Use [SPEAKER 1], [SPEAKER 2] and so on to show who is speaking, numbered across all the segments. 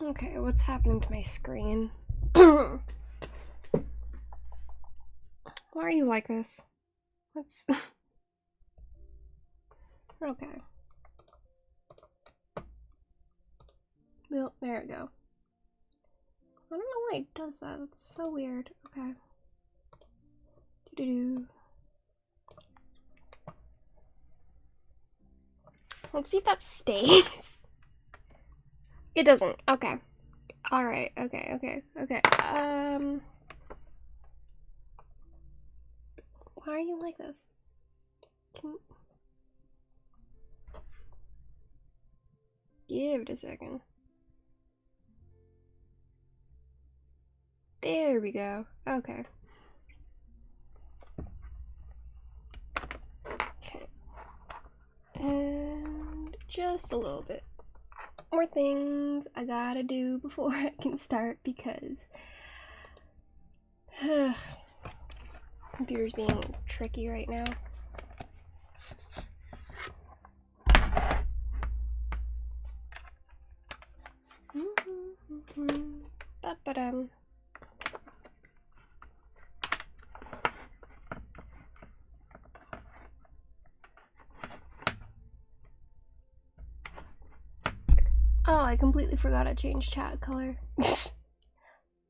[SPEAKER 1] Okay, what's happening to my screen? Why are you like this? What's... Okay. Well, there we go. I don't know why it does that. That's so weird. Okay. Doo-doo-doo. Let's see if that stays. It doesn't. Okay. Alright. Okay. Why are you like this? Give it a second. There we go. Okay. Okay. And just a little bit more things I gotta do before I can start because computer's being tricky right now. Ba-ba-dum. Oh, I completely forgot to change chat color.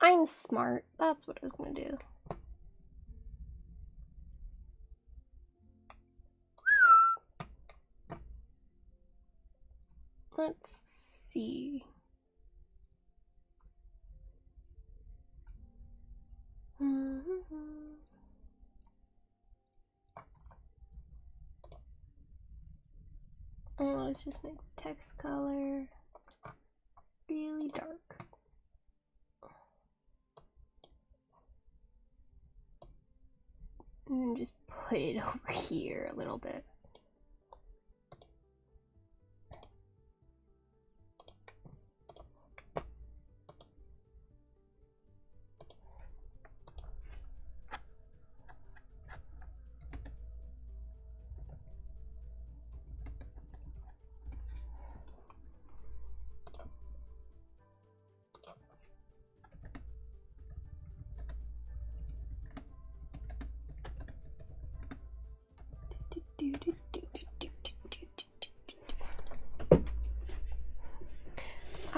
[SPEAKER 1] I'm smart. That's what I was gonna do. Let's see. Oh, let's just make the text color really dark. And then just put it over here a little bit.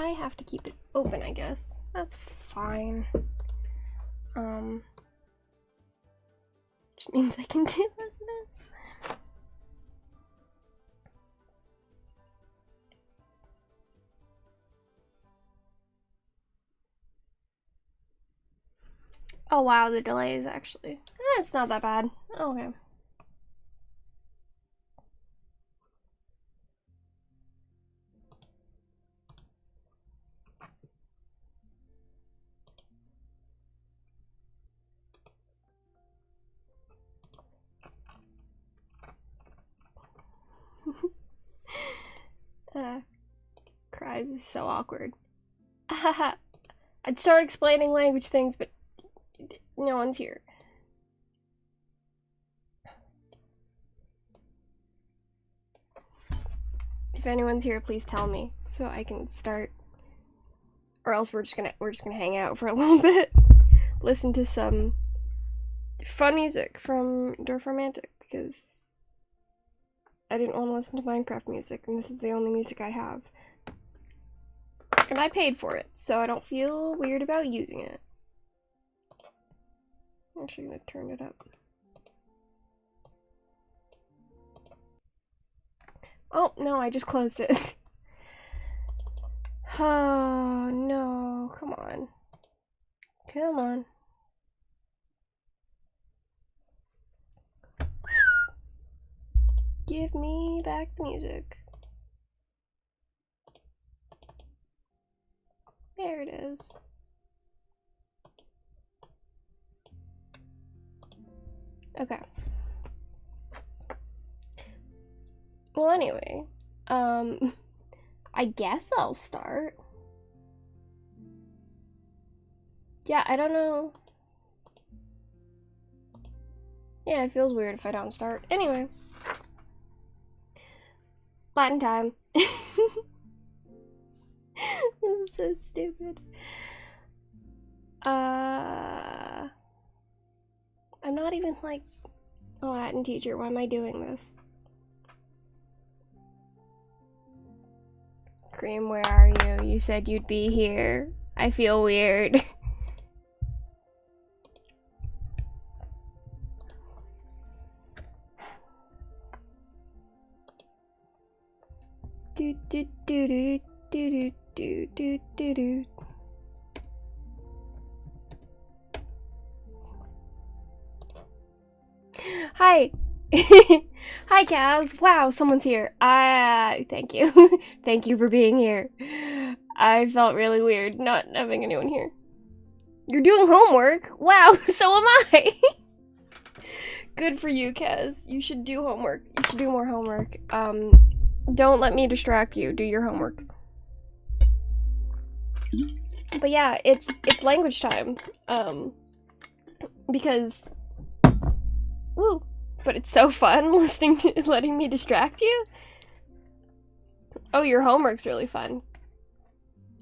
[SPEAKER 1] I have to keep it open, I guess. That's fine. Which means I can do this. Oh wow, the delay is actually... it's not that bad. Okay. Cries is so awkward. I'd start explaining language things, but no one's here. If anyone's here, please tell me so I can start. Or else we're just gonna hang out for a little bit, listen to some fun music from Dorfromantik because I didn't want to listen to Minecraft music, and this is the only music I have. And I paid for it, so I don't feel weird about using it. I'm actually gonna turn it up. Oh, no, I just closed it. Oh, no, come on. Come on. Give me back the music. There it is. Okay. Well, anyway, I guess I'll start. Yeah, I don't know. Yeah, it feels weird if I don't start. Anyway. Latin time. This is So stupid. I'm not even like a Latin teacher. Why am I doing this? Cream, where are you? You said you'd be here. I feel weird. Do do do do do do do do do. Hi. Hi, Kaz. Wow, someone's here. Thank you. Thank you for being here. I felt really weird not having anyone here. You're doing homework? Wow, so am I. Good for you, Kaz. You should do homework. You should do more homework. Don't let me distract you. Do your homework. But yeah, it's language time. Because woo, but it's so fun letting me distract you. Oh, your homework's really fun.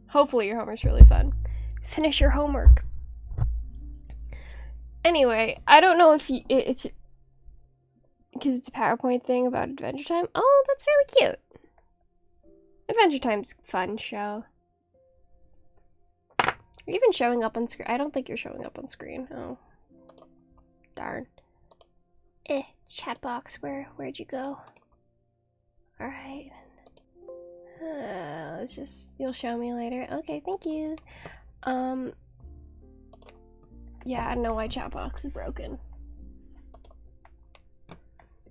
[SPEAKER 1] Hopefully your homework's really fun. Finish your homework. Anyway, I don't know if it's because it's a PowerPoint thing about Adventure Time. Oh, that's really cute. Adventure Time's a fun show. Are you even showing up on screen? I don't think you're showing up on screen. Oh, darn. Chat box, where'd you go? Alright. Let's just, you'll show me later. Okay, thank you. Yeah, I know why chat box is broken.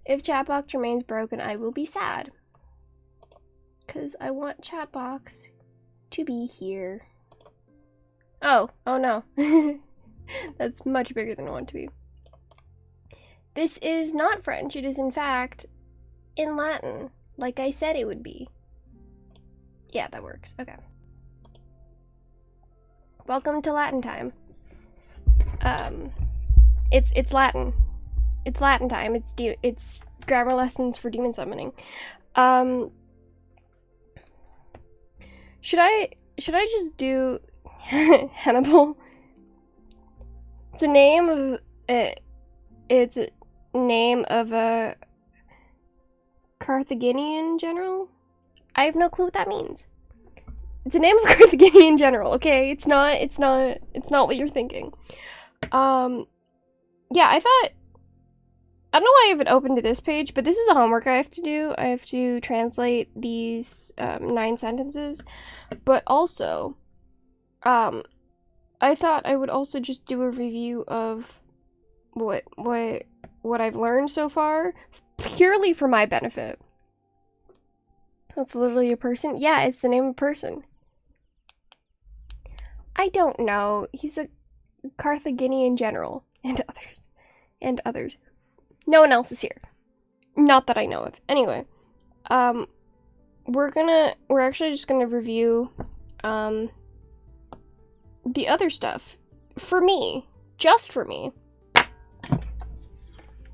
[SPEAKER 1] If chat box remains broken, I will be sad. Cause I want chat box to be here. Oh no. That's much bigger than I want to be. This is not French, it is in fact in Latin, like I said it would be. Yeah, that works. Okay. Welcome to Latin time. It's Latin. It's Latin time. It's grammar lessons for demon summoning. Should I just do Hannibal? It's a name of it's a name of a Carthaginian general. I have no clue what that means. It's a name of a Carthaginian general, okay? It's not what you're thinking. Yeah, I don't know why I have it open to this page, but this is the homework I have to do. I have to translate these 9 sentences, but also, I thought I would also just do a review of what I've learned so far, purely for my benefit. That's literally a person? Yeah, it's the name of a person. I don't know. He's a Carthaginian general, and others. No one else is here. Not that I know of. Anyway, we're actually just gonna review, the other stuff. For me. Just for me.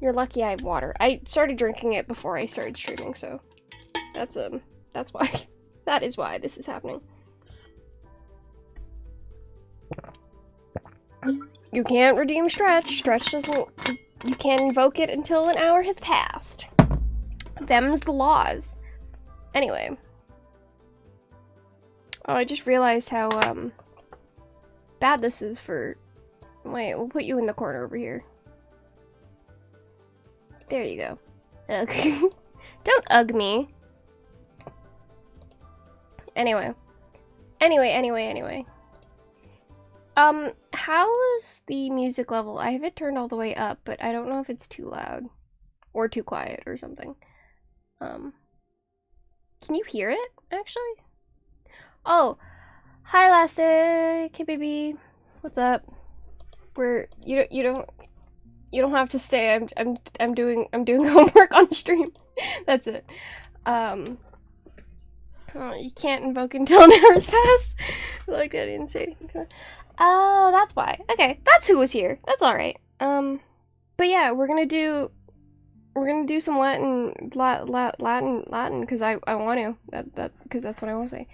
[SPEAKER 1] You're lucky I have water. I started drinking it before I started streaming, so that's why. That is why this is happening. You can't redeem Stretch. Stretch doesn't... You can't invoke it until an hour has passed. Them's the laws. Anyway. Oh, I just realized how, bad this is for... Wait, we'll put you in the corner over here. There you go. Ugh. Don't ugh me. Anyway. How is the music level? I have it turned all the way up, but I don't know if it's too loud. Or too quiet or something. Can you hear it, actually? Oh! Hi, Elastic! Hey, baby! What's up? You don't have to stay. I'm doing homework on stream. That's it. Oh, you can't invoke until an hour's passed. Like I didn't say anything. Oh, that's why. Okay, that's who was here. That's all right. But yeah, we're gonna do some Latin because I want to. Because that's what I want to say.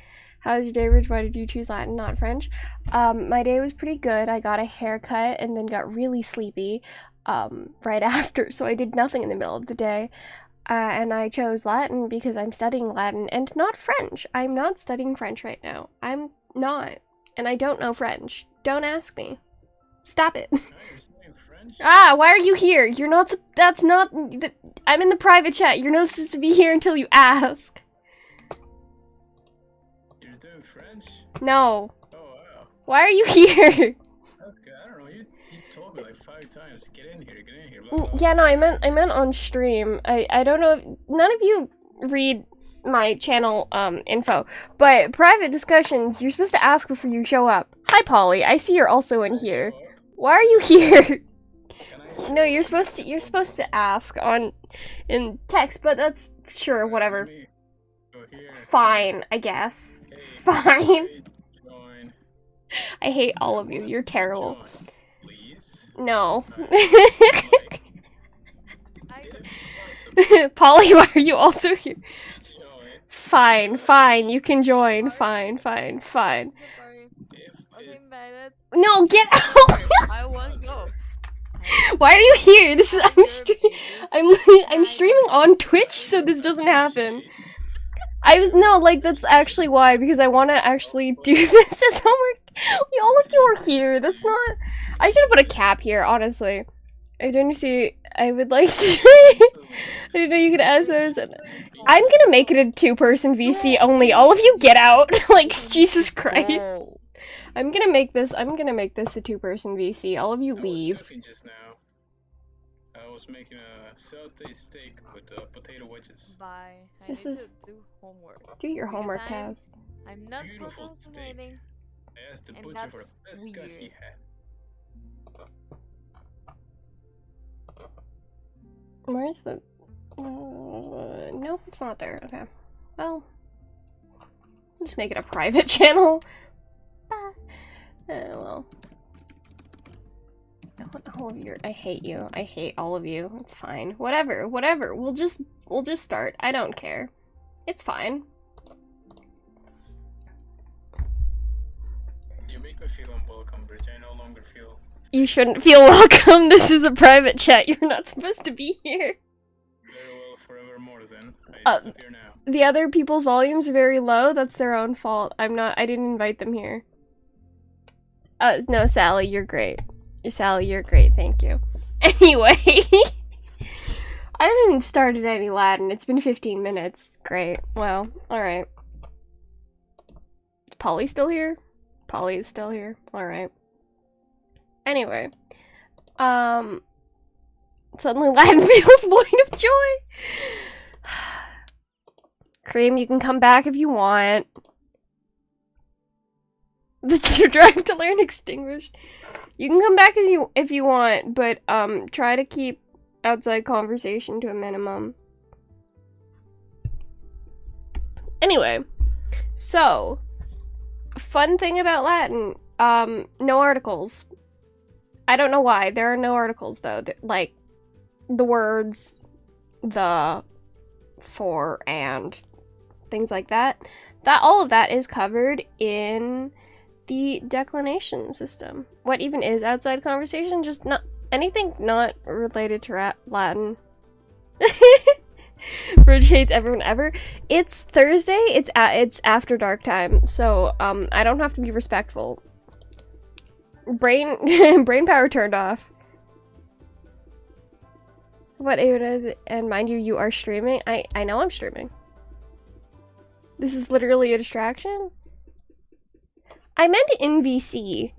[SPEAKER 1] How was your day, Rich? Why did you choose Latin, not French? My day was pretty good. I got a haircut and then got really sleepy right after, so I did nothing in the middle of the day. And I chose Latin because I'm studying Latin and not French. I'm not studying French right now. I'm not. And I don't know French. Don't ask me. Stop it. Ah, why are you here? You're not, that's not, I'm in the private chat. You're not supposed to be here until you ask.
[SPEAKER 2] You're doing French?
[SPEAKER 1] No.
[SPEAKER 2] Oh, wow.
[SPEAKER 1] Why are you here?
[SPEAKER 2] That's good. I don't know, you told me like 5 times, get in here, get in here.
[SPEAKER 1] Blah, blah, blah. Yeah, no, I meant on stream. I don't know if, none of you read my channel, info, but private discussions, you're supposed to ask before you show up. Hi, Polly, I see you're also in here. Why are you here? No, you're supposed to ask in text, but that's sure, whatever. Fine, I guess. Fine. I hate all of you. You're terrible. No. Polly, why are you also here? Fine, fine, you can join. Fine, fine, fine. No, get out!
[SPEAKER 3] I won't go.
[SPEAKER 1] Why are you here? This is I'm streaming on Twitch, so this doesn't happen. That's actually why, because I want to actually do this as homework. All of you are here. That's not. I should have put a cap here, honestly. I don't see. I would like to. I didn't know you could ask those. I'm gonna make it a 2-person VC only. All of you get out. Like Jesus Christ. I'm gonna make this a 2-person VC. All of you leave.
[SPEAKER 2] Just now. I was making a saute steak with potato wedges.
[SPEAKER 3] Bye. I
[SPEAKER 1] This
[SPEAKER 3] need
[SPEAKER 1] is-
[SPEAKER 3] to do homework.
[SPEAKER 1] Do your
[SPEAKER 3] Because
[SPEAKER 1] homework,
[SPEAKER 3] I'm-
[SPEAKER 1] Taz.
[SPEAKER 3] I'm not
[SPEAKER 2] Beautiful steak.
[SPEAKER 3] procrastinating.
[SPEAKER 2] I asked the
[SPEAKER 3] And
[SPEAKER 2] butcher for
[SPEAKER 3] that's
[SPEAKER 2] the best cut he
[SPEAKER 3] weird.
[SPEAKER 2] had.
[SPEAKER 1] Where's the? Nope, it's not there. Okay. Well, just make it a private channel. Well. All of you. I hate you. I hate all of you. It's fine. Whatever. Whatever. We'll just start. I don't care. It's fine.
[SPEAKER 2] You make me feel unwelcome, Bridge. I no longer feel.
[SPEAKER 1] You shouldn't feel welcome. This is a private chat. You're not supposed to be here.
[SPEAKER 2] Very well, forevermore then. I disappear now.
[SPEAKER 1] The other people's volumes are very low. That's their own fault. I didn't invite them here. No, Sally, you're great. Sally, you're great. Thank you. Anyway, I haven't even started any Latin. It's been 15 minutes. Great. Well, alright. Is Polly still here? Polly is still here. Alright. Anyway. Suddenly Latin feels void of joy. Cream, you can come back if you want. The drive to learn extinguished. You can come back if you want, but try to keep outside conversation to a minimum. Anyway, so fun thing about Latin, no articles. I don't know why. There are no articles though. Like the words, the, for, and things like that. All of that is covered in the declination system. What even is outside conversation? Just not anything not related to Latin. Bridge hates everyone ever. It's Thursday. It's after dark time, so I don't have to be respectful. Brain power turned off. What is it? And mind you, you are streaming. I know I'm streaming. This is literally a distraction. I meant in VC.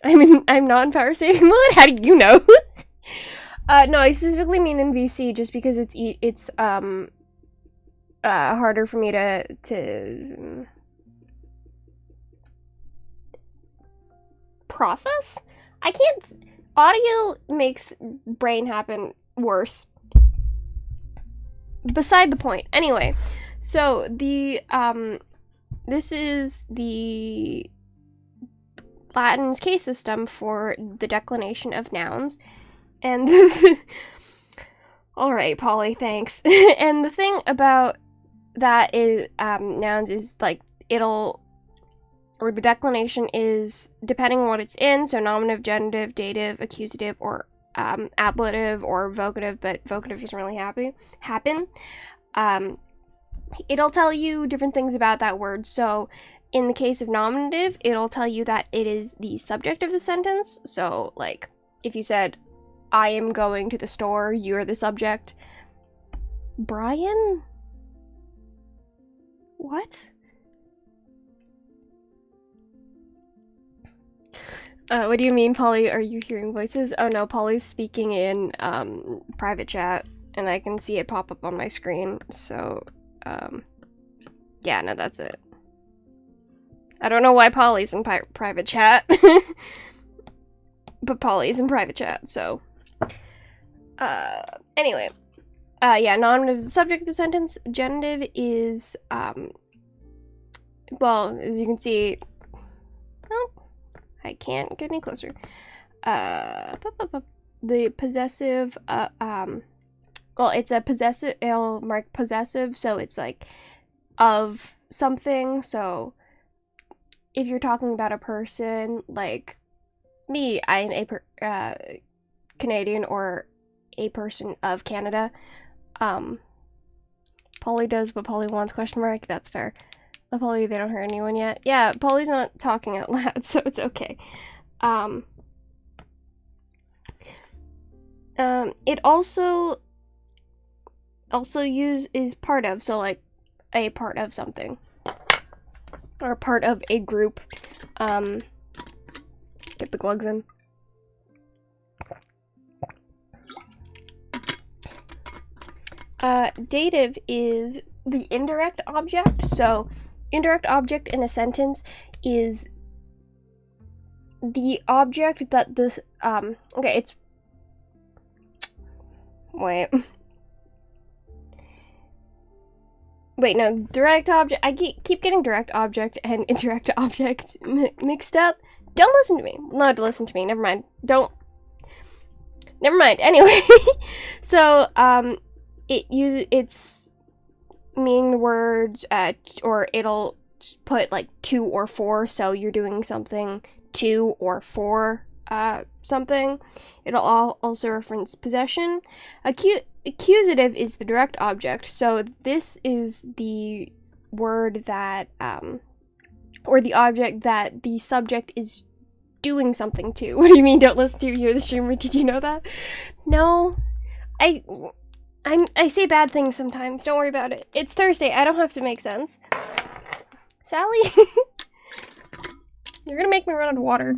[SPEAKER 1] I'm not in power saving mode. How do you know? No, I specifically mean in VC just because it's harder for me to process. I can't. Audio makes brain happen worse. Beside the point. Anyway, so the this is the Latin's case system for the declination of nouns. And alright, Polly, thanks. And the thing about that is nouns is like it'll, or the declination is depending on what it's in, so nominative, genitive, dative, accusative, or ablative or vocative, but vocative doesn't really happen. It'll tell you different things about that word. So in the case of nominative, it'll tell you that it is the subject of the sentence. So like if you said, I am going to the store, you're the subject. Brian? What? What do you mean, Polly? Are you hearing voices? Oh no, Polly's speaking in private chat, and I can see it pop up on my screen. So, yeah, no, that's it. I don't know why Polly's in private chat, but Polly's in private chat. So, anyway, yeah, nominative is the subject of the sentence. Genitive is well, as you can see. Oh, I can't get any closer. The possessive, well, it's a possessive, it'll mark possessive, so it's like of something. So if you're talking about a person, like me, I'm a Canadian or a person of Canada. Polly does what Polly wants, question mark, that's fair. Polly, they don't hurt anyone yet. Yeah, Polly's not talking out loud, so it's okay. It also is part of, so like a part of something. Or part of a group. Get the glugs in. Dative is the indirect object, so indirect object in a sentence is the object that this, okay, it's, wait, no, direct object, I keep getting direct object and indirect object mixed up. Don't listen to me. No, don't listen to me, never mind. Never mind, anyway. So, it's meaning the words, or it'll put like to or for, so you're doing something to or for something. It'll also reference possession. Accusative is the direct object, so this is the word that, or the object that the subject is doing something to. What do you mean, don't listen to you, you're the streamer? Did you know that? No. I say bad things sometimes, don't worry about it. It's Thursday, I don't have to make sense. Sally? You're gonna make me run out of water.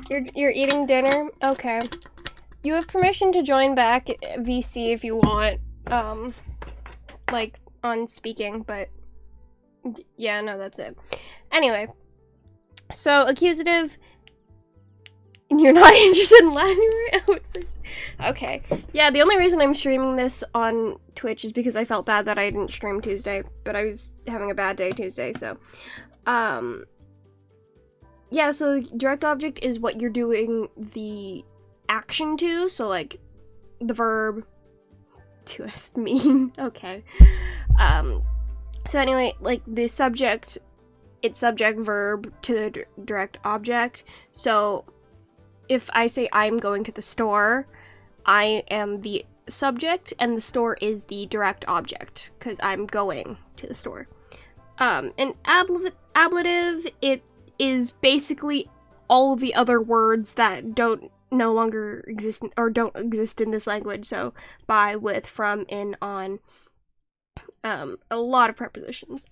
[SPEAKER 1] You're eating dinner? Okay. You have permission to join back VC if you want, like, on speaking, but yeah, no, that's it. Anyway, so accusative, you're not interested in Latin, right? Okay. Yeah, the only reason I'm streaming this on Twitch is because I felt bad that I didn't stream Tuesday, but I was having a bad day Tuesday, so. Yeah, so direct object is what you're doing the action to, so like the verb to us mean, okay. So anyway, like the subject, it's subject verb to the direct object, so if I say I'm going to the store, I am the subject and the store is the direct object because I'm going to the store. And ablative, it is basically all the other words that no longer exist or don't exist in this language. So by, with, from, in, on, a lot of prepositions.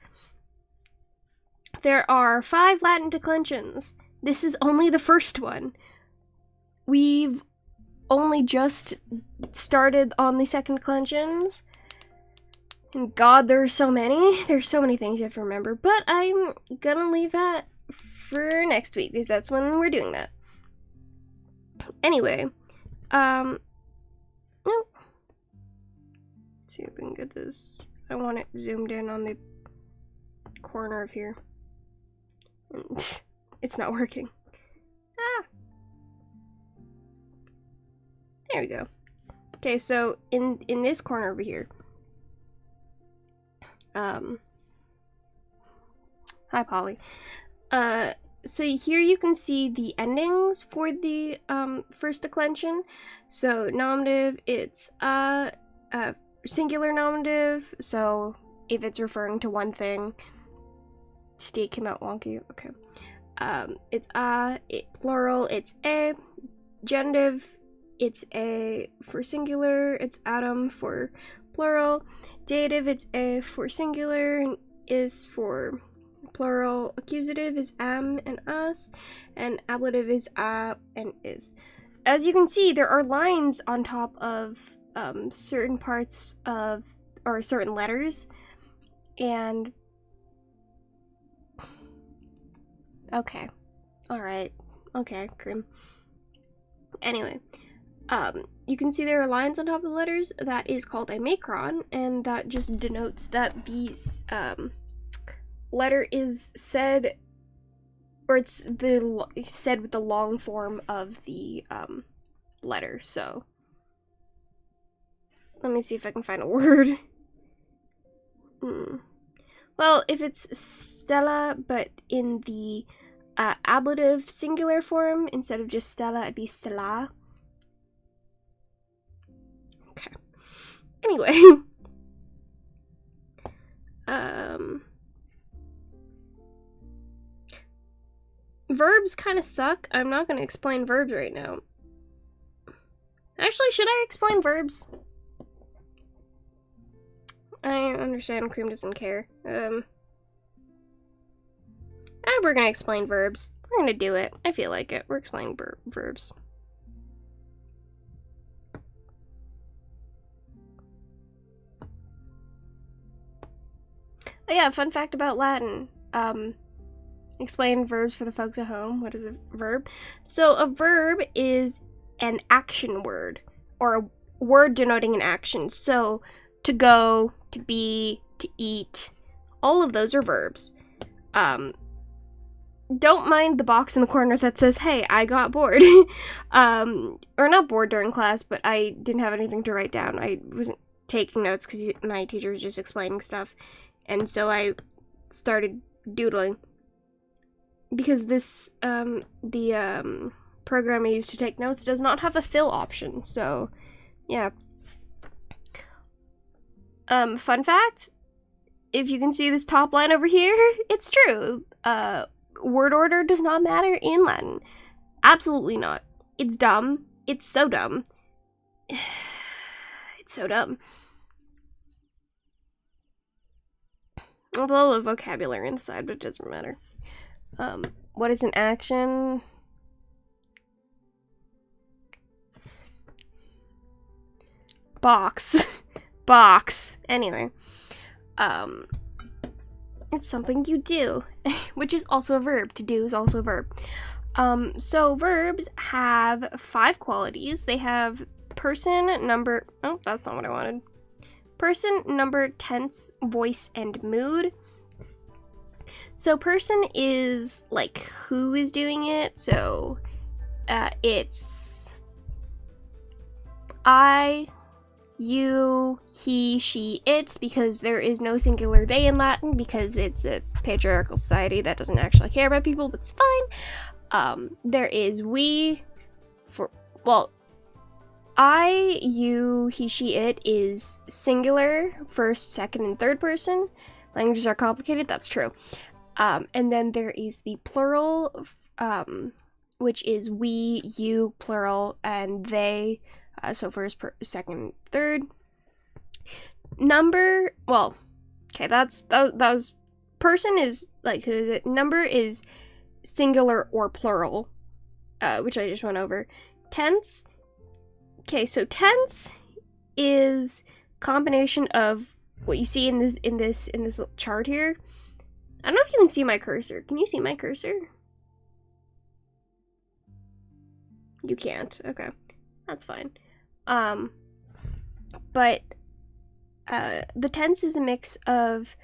[SPEAKER 1] There are 5 Latin declensions. This is only the first one. We've only just started on the second declensions. And God, there's so many. There's so many things you have to remember. But I'm gonna leave that for next week, because that's when we're doing that. Anyway, nope. Let's see if we can get this. I want it zoomed in on the corner of here. And it's not working. Ah. There we go. Okay, so in this corner over here, Hi, Polly. So here you can see the endings for the first declension. So nominative, it's singular nominative. So if it's referring to one thing, Steve came out wonky. Okay. It's plural, it's a. Genitive, it's a for singular. It's Adam for plural. Dative, it's a for singular and is for plural. Accusative is am and us, and ablative is a and is. As you can see, there are lines on top of certain parts of, or certain letters, and okay, all right, okay, Krim. Anyway, you can see there are lines on top of the letters. That is called a macron, and that just denotes that the letter is said, or it's said with the long form of the letter. So let me see if I can find a word. Well, if it's Stella, but in the ablative singular form, instead of just Stella, it'd be Stella. Okay. Anyway. Verbs kind of suck. I'm not going to explain verbs right now. Actually, should I explain verbs? I understand Cream doesn't care. We're gonna explain verbs. We're gonna do it. I feel like it. We're explaining verbs. Oh yeah, fun fact about Latin. Explain verbs for the folks at home. What is a verb? So a verb is an action word, or a word denoting an action. So to go, to be, to eat, all of those are verbs. Don't mind the box in the corner that says, hey, I got bored. Or not bored during class, but I didn't have anything to write down. I wasn't taking notes because my teacher was just explaining stuff. And so I started doodling. Because this, the program I use to take notes does not have a fill option. So, yeah. Fun fact, if you can see this top line over here, it's true. Word order does not matter in Latin. Absolutely not. It's dumb. It's so dumb. It's so dumb. A little of vocabulary inside, but it doesn't matter. What is an action? Box. Box. Anyway. It's something you do, which is also a verb. To do is also a verb. So verbs have 5 qualities. They have person, number, oh, that's not what I wanted. Person, number, tense, voice, and mood. So person is like who is doing it. So it's I, you, he, she, it's, because there is no singular they in Latin because it's a patriarchal society that doesn't actually care about people, but it's fine. There is we for, well, I, you, he, she, it is singular, first, second, and third person. Languages are complicated, that's true. And then there is the plural, which is we, you, plural, and they. So first, second, third. Number, well, okay, that was, person is, like, who is it? Number is singular or plural, which I just went over. Tense, okay, so tense is combination of what you see in this little chart here. I don't know if you can see my cursor. Can you see my cursor? You can't. Okay, that's fine. But the tense is a mix of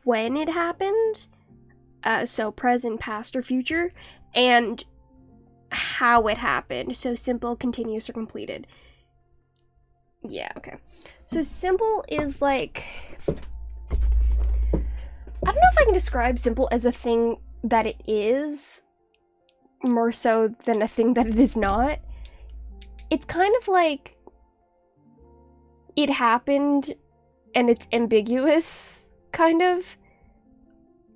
[SPEAKER 1] when it happened, so present, past, or future, and how it happened, so simple, continuous, or completed. Yeah, okay. So simple is like can describe simple as a thing that it is, more so than a thing that it is not. It's kind of like it happened and it's ambiguous, kind of.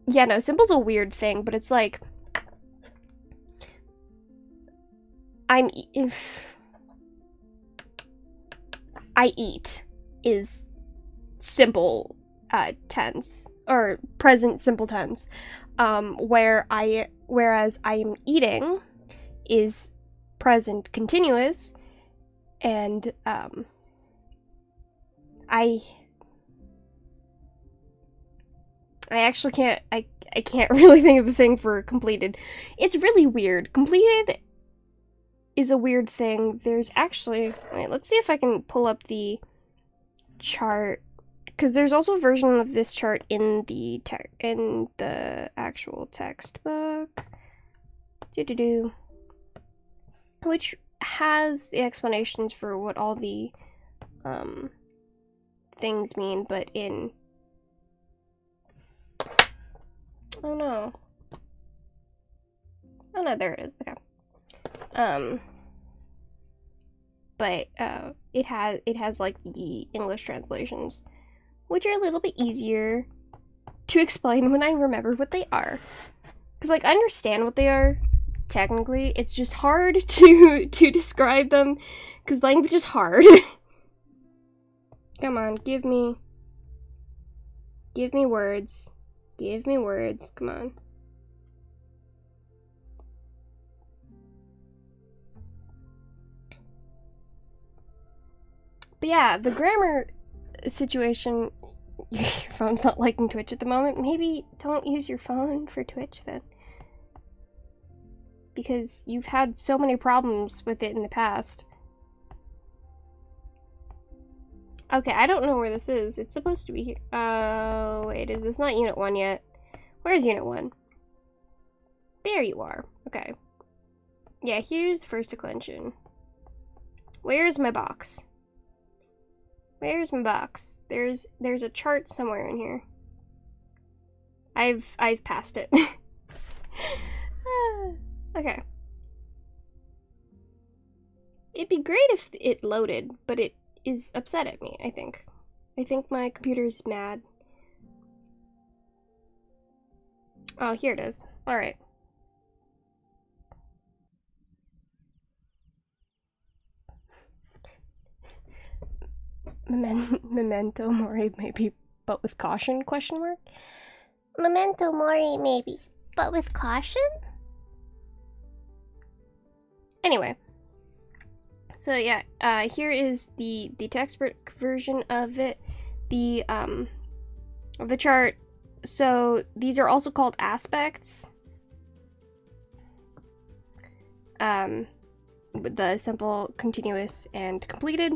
[SPEAKER 1] Yeah, no, simple's a weird thing, but it's like if I eat is simple tense, or present simple tense, whereas I am eating is present continuous, and I actually can't I can't really think of the thing for completed. It's really weird. Completed is a weird thing. There's actually, wait, let's see if I can pull up the chart, because there's also a version of this chart in the actual textbook, which has the explanations for what all the things mean, but in oh no, there it is. Okay. But it has like the English translations, which are a little bit easier to explain when I remember what they are. Because like I understand what they are technically, it's just hard to describe them because language is hard. Come on, give me words. Give me words. Come on. But yeah, the grammar situation, your phone's not liking Twitch at the moment. Maybe don't use your phone for Twitch then. Because you've had so many problems with it in the past. Okay, I don't know where this is. It's supposed to be here. Oh, wait, is this not Unit 1 yet? Where's Unit 1? There you are. Okay. Yeah, here's the first declension. Where's my box? Where's my box? There's a chart somewhere in here. I've passed it. Okay. It'd be great if it loaded, but it is upset at me, I think. I think my computer's mad. Oh, here it is. Alright. Memento mori maybe, but with caution, question mark?
[SPEAKER 4] Memento mori maybe, but with caution?
[SPEAKER 1] Anyway. So yeah, here is the textbook version of it, of the chart. So these are also called aspects. With the simple, continuous, and completed.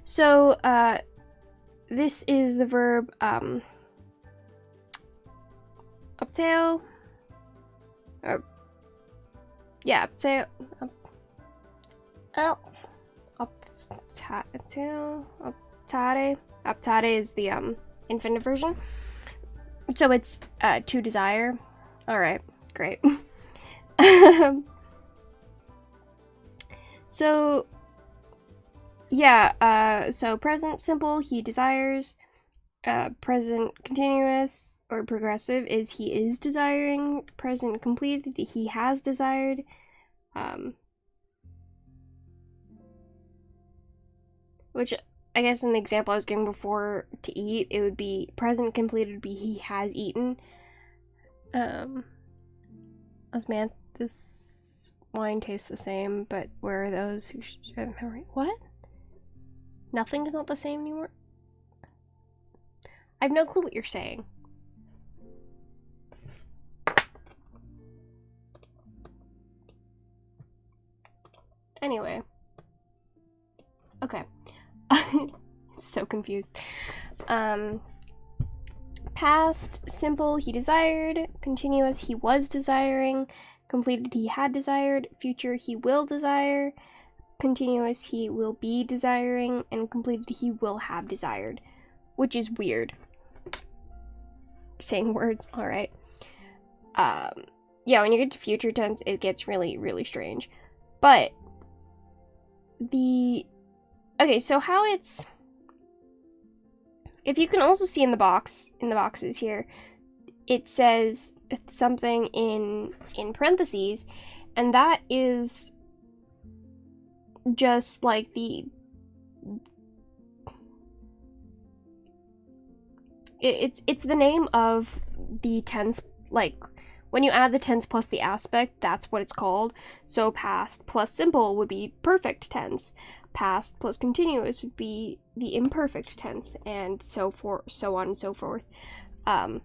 [SPEAKER 1] So this is the verb upteo, or yeah, upteo. Optare is the infinitive version. So it's to desire. Alright, great. So yeah, so present simple, he desires. Present continuous or progressive is he is desiring. Present completed, he has desired. Which I guess in the example I was giving before, to eat, it would be present completed would be he has eaten. Osman, this wine tastes the same, but where are those who should have memory? What? Nothing is not the same anymore? I have no clue what you're saying. Anyway. Okay. So confused. Past, simple, he desired. Continuous, he was desiring. Completed, he had desired. Future, he will desire. Continuous, he will be desiring. And completed, he will have desired. Which is weird. saying words. All right. Yeah, when you get to future tense, it gets really, really strange. But okay, so how it's, if you can also see in the boxes here, it says something in parentheses, and that is just like it's the name of the tense, like when you add the tense plus the aspect, that's what it's called. So past plus simple would be perfect tense. Past plus continuous would be the imperfect tense, and so on and so forth. So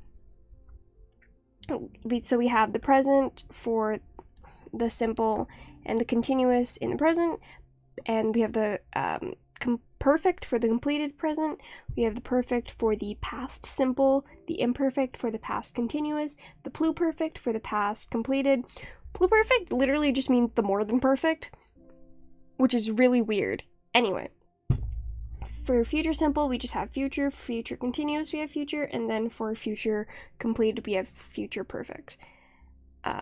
[SPEAKER 1] we have the present for the simple and the continuous in the present, and we have the perfect for the completed present, we have the perfect for the past simple, the imperfect for the past continuous, the pluperfect for the past completed. Pluperfect literally just means the more than perfect, which is really weird. Anyway, for future simple, we just have future, future continuous, we have future, and then for future completed, we have future perfect. I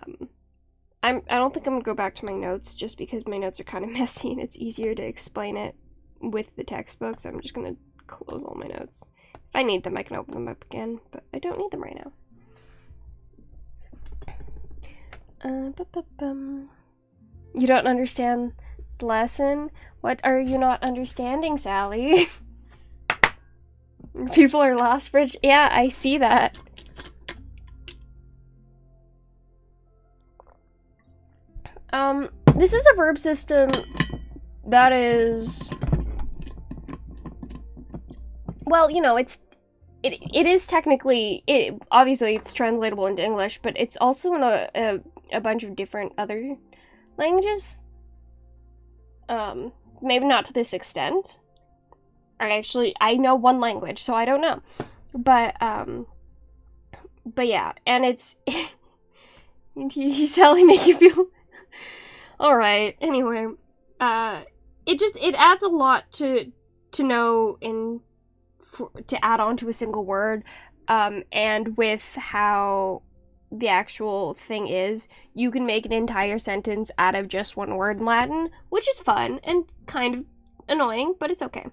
[SPEAKER 1] don't think I'm gonna go back to my notes just because my notes are kind of messy and it's easier to explain it with the textbook, so I'm just gonna close all my notes. If I need them, I can open them up again, but I don't need them right now. You don't understand the lesson? What are you not understanding, Sally? People are lost, Bridge. Yeah, I see that. This is a verb system that is, well, you know, it is technically, obviously it's translatable into English, but it's also in a bunch of different other languages. Maybe not to this extent. I know one language, so I don't know. But yeah, and it's, Sally make you feel, alright, anyway, it adds a lot to know to add on to a single word, and with how the actual thing is, you can make an entire sentence out of just one word in Latin, which is fun and kind of annoying, but it's okay.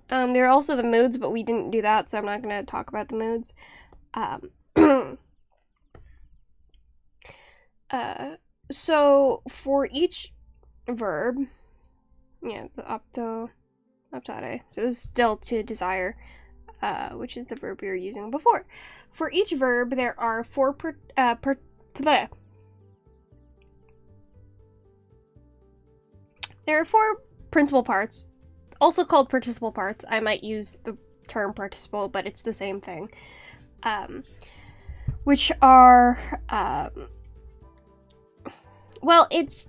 [SPEAKER 1] There are also the moods, but we didn't do that, so I'm not going to talk about the moods. So for each verb, yeah, it's optare. So this is still to desire, which is the verb we were using before. For each verb, there are four principal parts, also called participle parts. I might use the term participle, but it's the same thing. Which are, well, it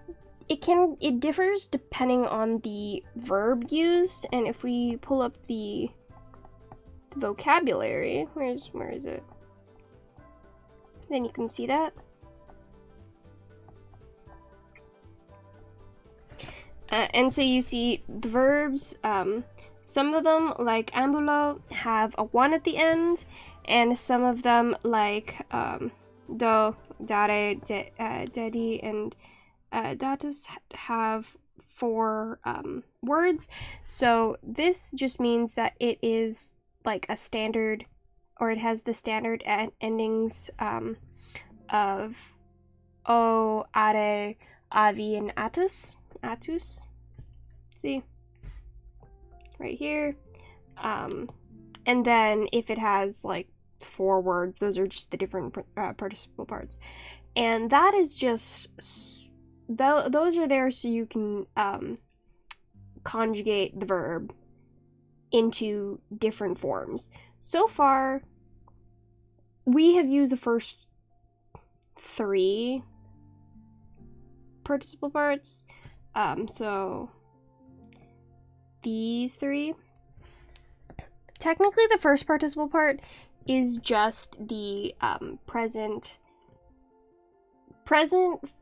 [SPEAKER 1] differs depending on the verb used, and if we pull up the vocabulary, where is it? Then you can see that. And so you see the verbs, some of them, like ambulo, have a 1 at the end, and some of them, like do, dare, dedi, and datus, have 4 words. So this just means that it is like a standard, or it has the standard endings of o, are, avi, and atus. See? Right here. And then if it has like 4 words, those are just the different participle parts. And that is just, those are there so you can conjugate the verb into different forms. So far, we have used the first 3 participle parts. So these 3. Technically, the first participle part is just the present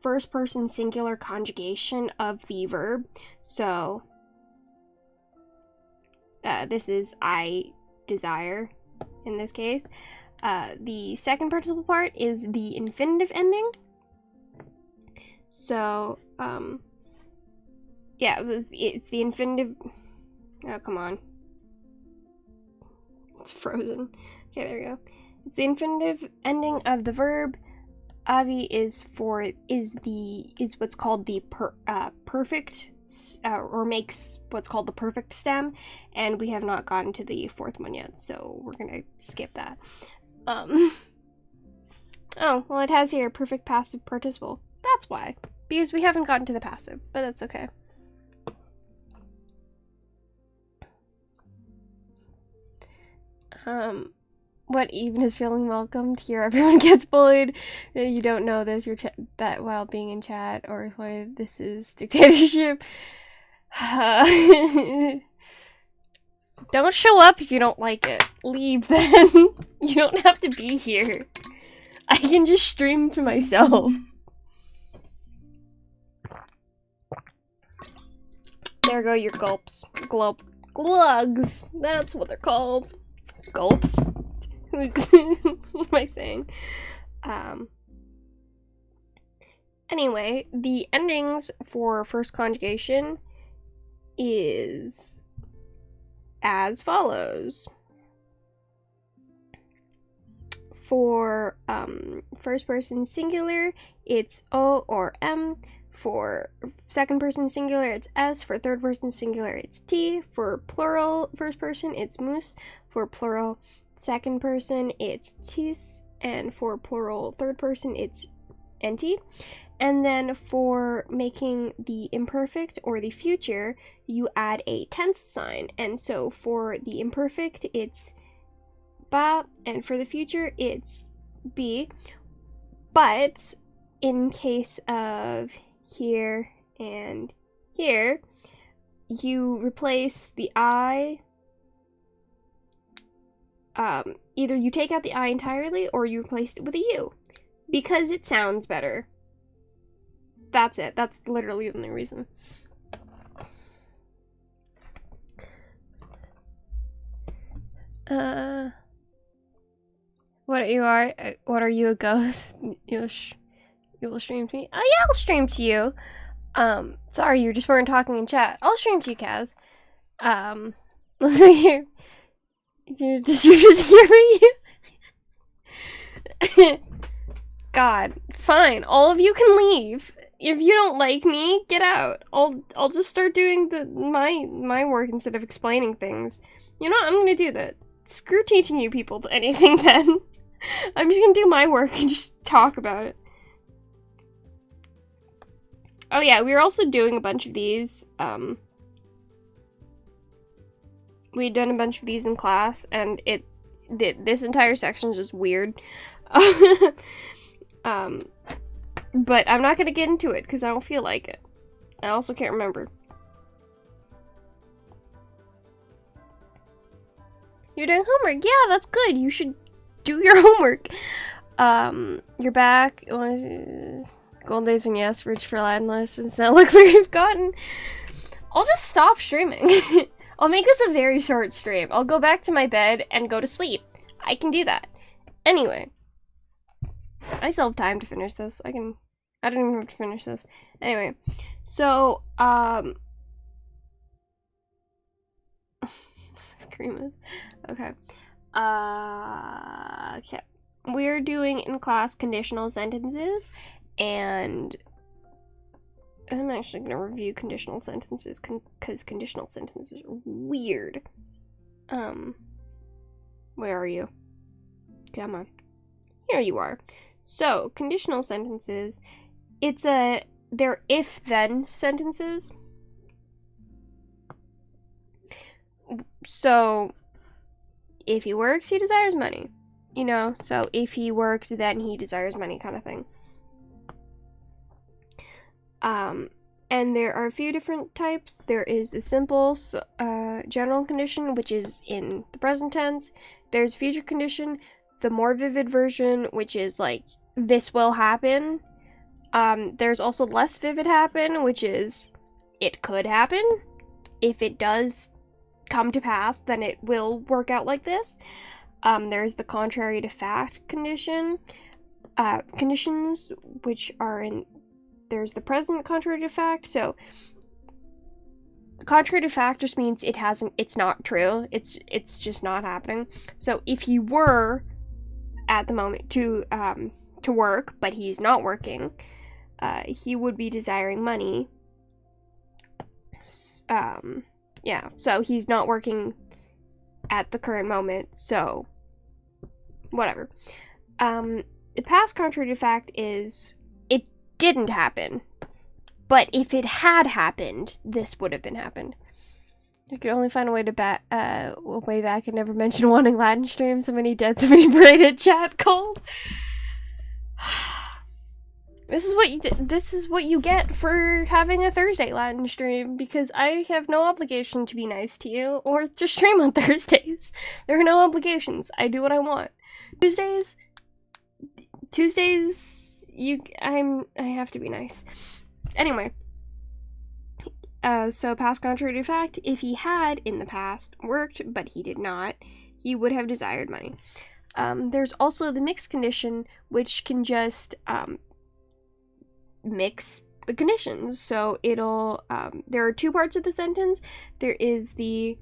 [SPEAKER 1] first person singular conjugation of the verb. So this is I desire, in this case. The second participle part is the infinitive ending. So, yeah, it's the infinitive. Oh, come on. It's frozen. Okay, there we go. It's the infinitive ending of the verb. Avi is what's called the perfect, or makes what's called the perfect stem, and we have not gotten to the fourth one yet, so we're gonna skip that. Oh, well, it has here perfect passive participle. That's why, because we haven't gotten to the passive, but that's okay. What even is feeling welcomed? Here everyone gets bullied. You don't know this, that while being in chat, or why this is dictatorship. Don't show up if you don't like it. Leave then. You don't have to be here. I can just stream to myself. There go your gulps. Glugs. That's what they're called. Gulps. What am I saying? Anyway, the endings for first conjugation is as follows. For first person singular, it's O or M. For second person singular, it's S. For third person singular, it's T. For plural first person, it's mus. For plural second person, it's tis. And for plural third person, it's enti. And then for making the imperfect or the future, you add a tense sign. And so for the imperfect, it's ba, and for the future, it's bi. But in case of here and here, you replace the I. Either you take out the I entirely or you replace it with a U, because it sounds better. That's it. That's literally the only reason. What are you, a ghost? You will stream to me? Oh yeah, I'll stream to you. Sorry, you just weren't talking in chat. I'll stream to you, Kaz. Let's see here. You're just hearing you. God, fine. All of you can leave. If you don't like me, get out. I'll just start doing my work instead of explaining things. You know what? I'm gonna do that. Screw teaching you people anything then. I'm just gonna do my work and just talk about it. Oh yeah, we were also doing a bunch of these. We'd done a bunch of these in class, and this entire section is just weird. But I'm not gonna get into it because I don't feel like it. I also can't remember. You're doing homework. Yeah, that's good. You should do your homework. You're back. Golden days when you asked Rich for Latin lessons. Now look where you've gotten. I'll just stop streaming. I'll make this a very short stream. I'll go back to my bed and go to sleep. I can do that. Anyway. I still have time to finish this. I don't even have to finish this. Anyway. So, Screamers. Okay. Okay. We're doing in class conditional sentences, and I'm actually going to review conditional sentences because conditional sentences are weird. Where are you? Come on. Here you are. So, conditional sentences, they're if-then sentences. So, if he works, he desires money. You know, so if he works, then he desires money kind of thing. And there are a few different types. There is the simple general condition, which is in the present tense. There's future condition, the more vivid version, which is like, this will happen. There's also less vivid happen, which is, it could happen. If it does come to pass, then it will work out like this. There's the contrary to fact conditions, which are in, there's the present contrary to fact. So contrary to fact just means it's not true. It's just not happening. So if he were at the moment to work, but he's not working, he would be desiring money. Yeah, so he's not working at the current moment, so whatever. The past contrary to fact is it didn't happen, but if it had happened, this would have been happened. I could only find a way to way back and never mention wanting Latin stream. So many dead, so many braided. Chat cold. This is what you get for having a Thursday Latin stream, because I have no obligation to be nice to you or to stream on Thursdays. There are no obligations. I do what I want. Tuesdays, I have to be nice. Anyway, so past contrary to fact, if he had in the past worked but he did not, he would have desired money. There's also the mixed condition, which can just mix the conditions. So it'll there are two parts of the sentence. There is the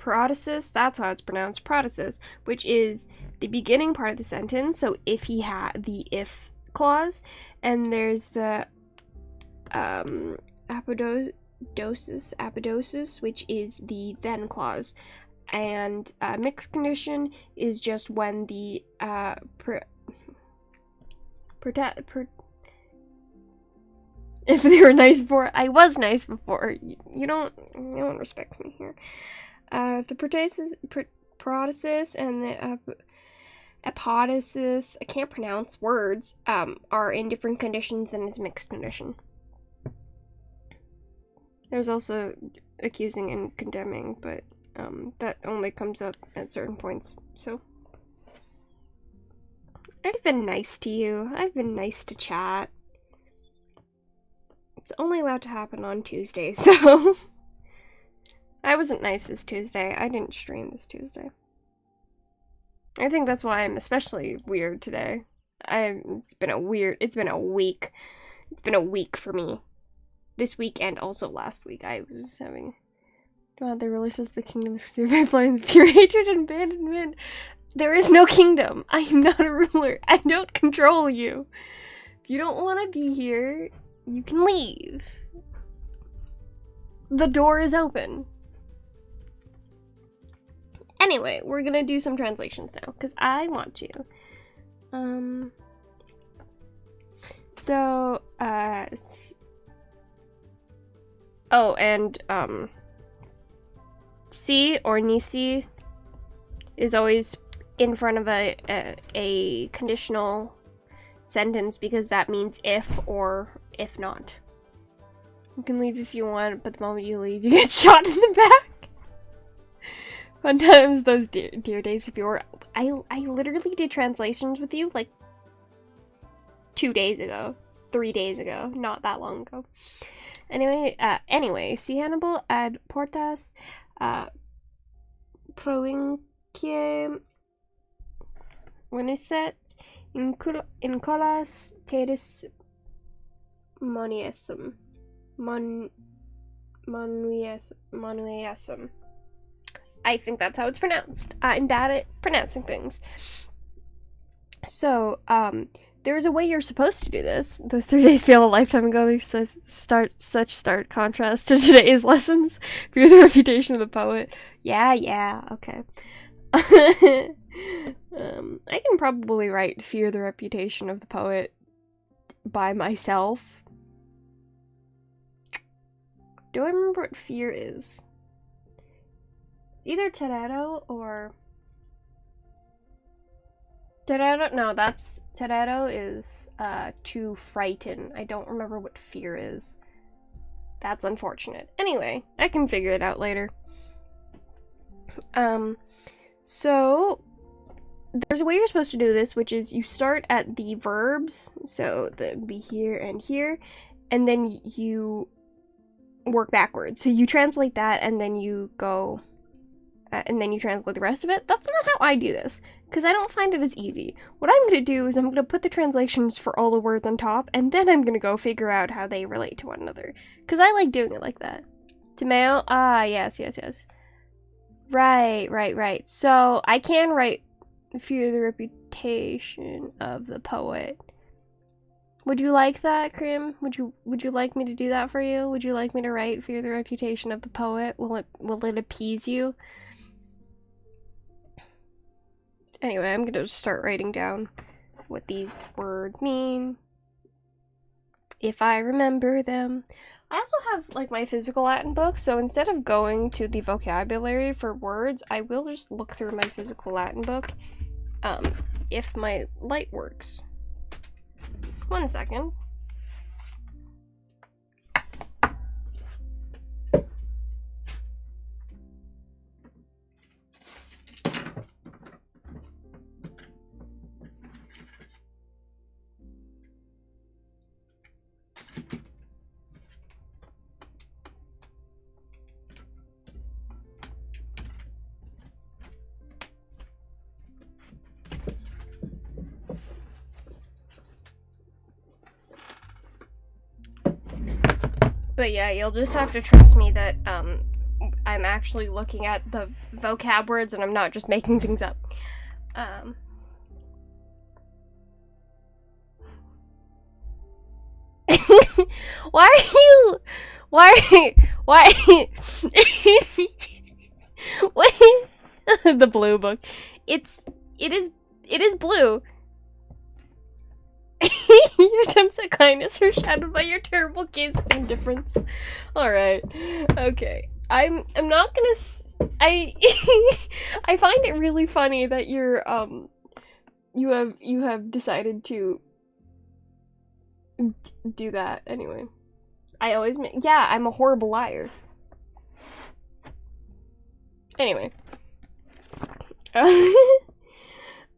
[SPEAKER 1] protasis, that's how it's pronounced, protasis, which is the beginning part of the sentence. So if he had the if clause, and there's the apodosis, which is the then clause. And mixed condition is just when the if they were nice before, I was nice before. No one respects me here. The protasis and the apodosis, I can't pronounce words, are in different conditions than its mixed condition. There's also accusing and condemning, but that only comes up at certain points. So I've been nice to you. I've been nice to chat. It's only allowed to happen on Tuesdays, so I wasn't nice this Tuesday. I didn't stream this Tuesday. I think that's why I'm especially weird today. It's been a week. It's been a week for me. This week and also last week. I was having... God, they really says the kingdom is clear by flames, pure hatred and abandonment. There is no kingdom. I am not a ruler. I don't control you. If you don't want to be here, you can leave. The door is open. Anyway, we're gonna do some translations now, because I want to. Oh, and, si or nisi is always in front of a conditional sentence, because that means if or if not. You can leave if you want, but the moment you leave, you get shot in the back. Fun times, those dear days if you were... I literally did translations with you, like, 2 days ago. 3 days ago. Not that long ago. Anyway, si Hannibal ad portas provincie venisset in colas teres monuiesum. I think that's how it's pronounced. I'm bad at pronouncing things. So, there's a way you're supposed to do this. Those 3 days feel a lifetime ago. They such stark contrast to today's lessons. Fear the reputation of the poet. Yeah, okay. I can probably write Fear the reputation of the poet by myself. Do I remember what fear is? Either terrero or... Terrero? No, terrero is, to frighten. I don't remember what fear is. That's unfortunate. Anyway, I can figure it out later. So, there's a way you're supposed to do this, which is you start at the verbs, so the be here and here, and then you work backwards. So you translate that and then you go and then you translate the rest of it. That's not how I do this, because I don't find it as easy. What I'm going to do is I'm going to put the translations for all the words on top, and then I'm going to go figure out how they relate to one another, because I like doing it like that. Tomato? Ah, yes. Right. So I can write Fear the Reputation of the Poet. Would you like that, Krim? Would you like me to do that for you? Would you like me to write Fear the Reputation of the Poet? Will it appease you? Anyway, I'm gonna start writing down what these words mean, if I remember them. I also have, like, my physical Latin book, so instead of going to the vocabulary for words, I will just look through my physical Latin book, if my light works. 1 second. But yeah, you'll just have to trust me that I'm actually looking at the vocab words and I'm not just making things up. Why? Wait. The blue book. It is blue. Your attempts at kindness are shadowed by your terrible case of indifference. Alright. Okay. I'm not gonna I find it really funny that you're, you have decided to do that. Anyway. Yeah, I'm a horrible liar. Anyway.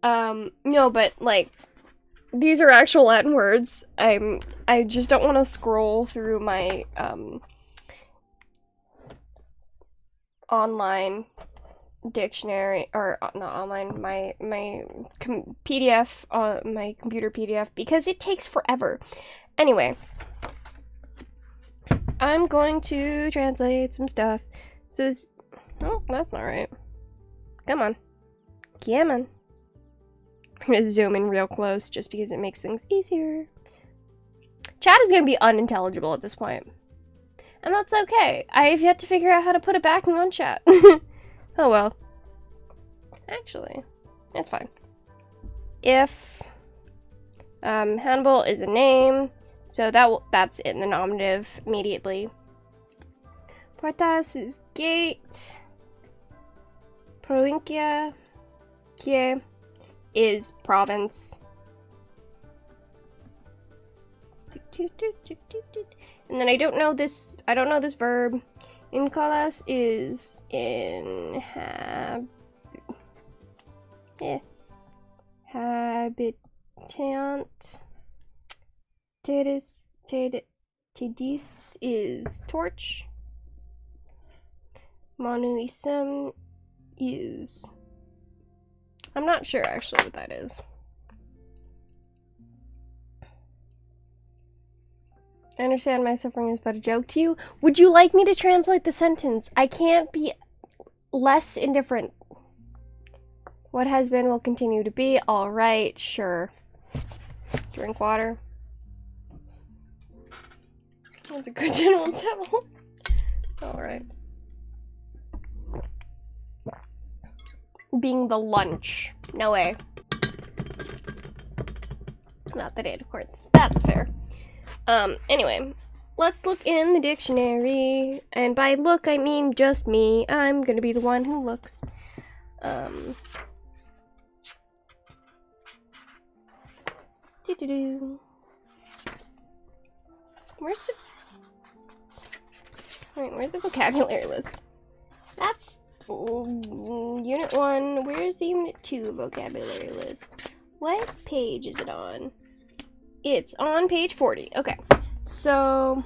[SPEAKER 1] No, but, like, these are actual Latin words. I just don't want to scroll through my, online dictionary, or not online, my PDF, my computer PDF, because it takes forever. Anyway, I'm going to translate some stuff. So this, oh, that's not right. Come on. Come on. I'm gonna zoom in real close just because it makes things easier. Chat is gonna be unintelligible at this point. And that's okay. I have yet to figure out how to put it back in on chat. Oh well. Actually, it's fine. If Hannibal is a name, so that's in the nominative immediately. Puertas is gate. Provincia, que is province. And then I don't know this verb. Incalas is habitant. Tidis is torch. Manuism is, I'm not sure actually what that is. I understand my suffering is but a joke to you. Would you like me to translate the sentence? I can't be less indifferent. What has been will continue to be. Alright, sure. Drink water. That's a good general tell. Alright. Being the lunch. No way. Not the date, of course. That's fair. Anyway, let's look in the dictionary. And by look, I mean just me. I'm gonna be the one who looks. Where's the vocabulary list? That's Unit 1. Where's the Unit 2 vocabulary list? What page is it on? It's on page 40. Okay. So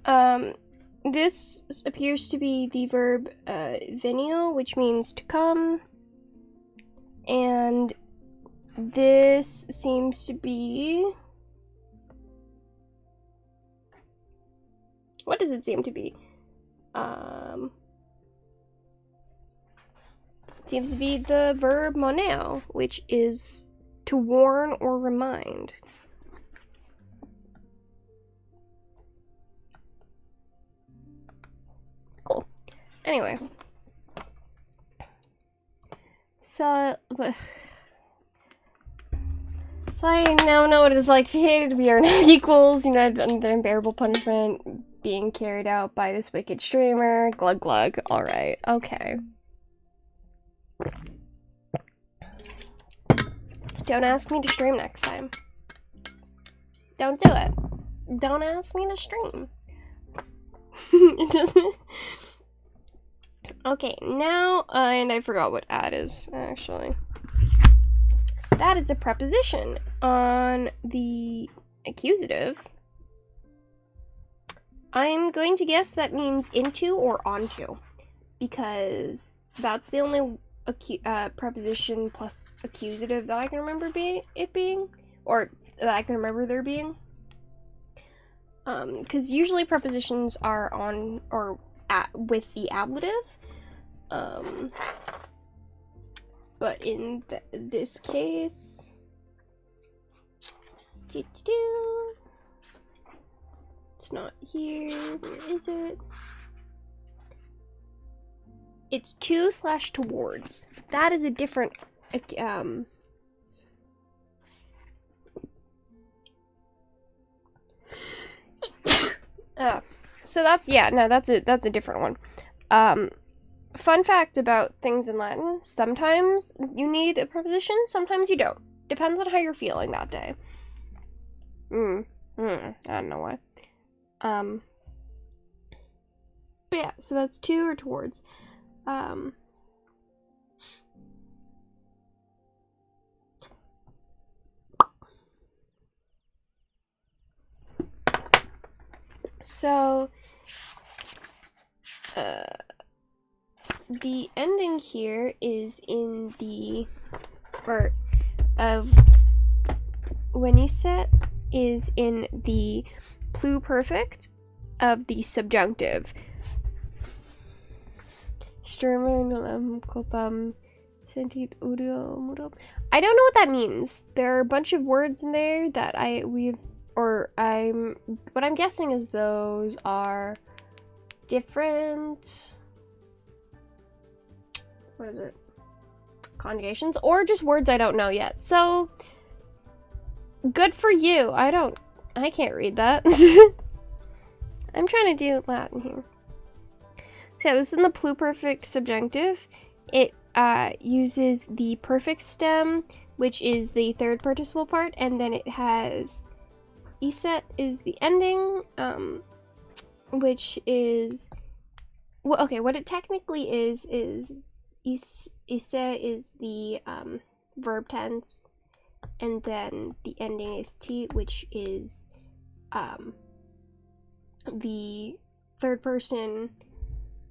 [SPEAKER 1] This appears to be the verb venio, which means to come, and this seems to be, what does it seem to be? It seems to be the verb moneo, which is to warn or remind. Cool. Anyway. So I now know what it's like to be hated. We are not equals, united under unbearable punishment, being carried out by this wicked streamer. Glug glug. Alright, okay. Don't ask me to stream next time. Don't do it. Don't ask me to stream. It doesn't. Okay, now, and I forgot what add is, actually. That is a preposition on the accusative. I'm going to guess that means into or onto, because that's the only preposition plus accusative that I can remember being, or that I can remember there being. Because usually prepositions are on or at with the ablative. But in this case, it's not here. Where is it? It's to/towards. That is a different, so that's, yeah, no, that's a different one. Fun fact about things in Latin, sometimes you need a preposition, sometimes you don't. Depends on how you're feeling that day. I don't know why. But yeah, so that's to or towards. So, the ending here is in the, or Veniset is in the pluperfect of the subjunctive. I don't know what that means. There are a bunch of words in there that what I'm guessing is those are different, what is it? Conjugations, or just words I don't know yet. So, good for you. I can't read that. I'm trying to do Latin here. So yeah, this is in the pluperfect subjunctive. It uses the perfect stem, which is the third participle part, and then it has iset is the ending, which is, well, okay, what it technically is ise is the verb tense, and then the ending is t, which is the third person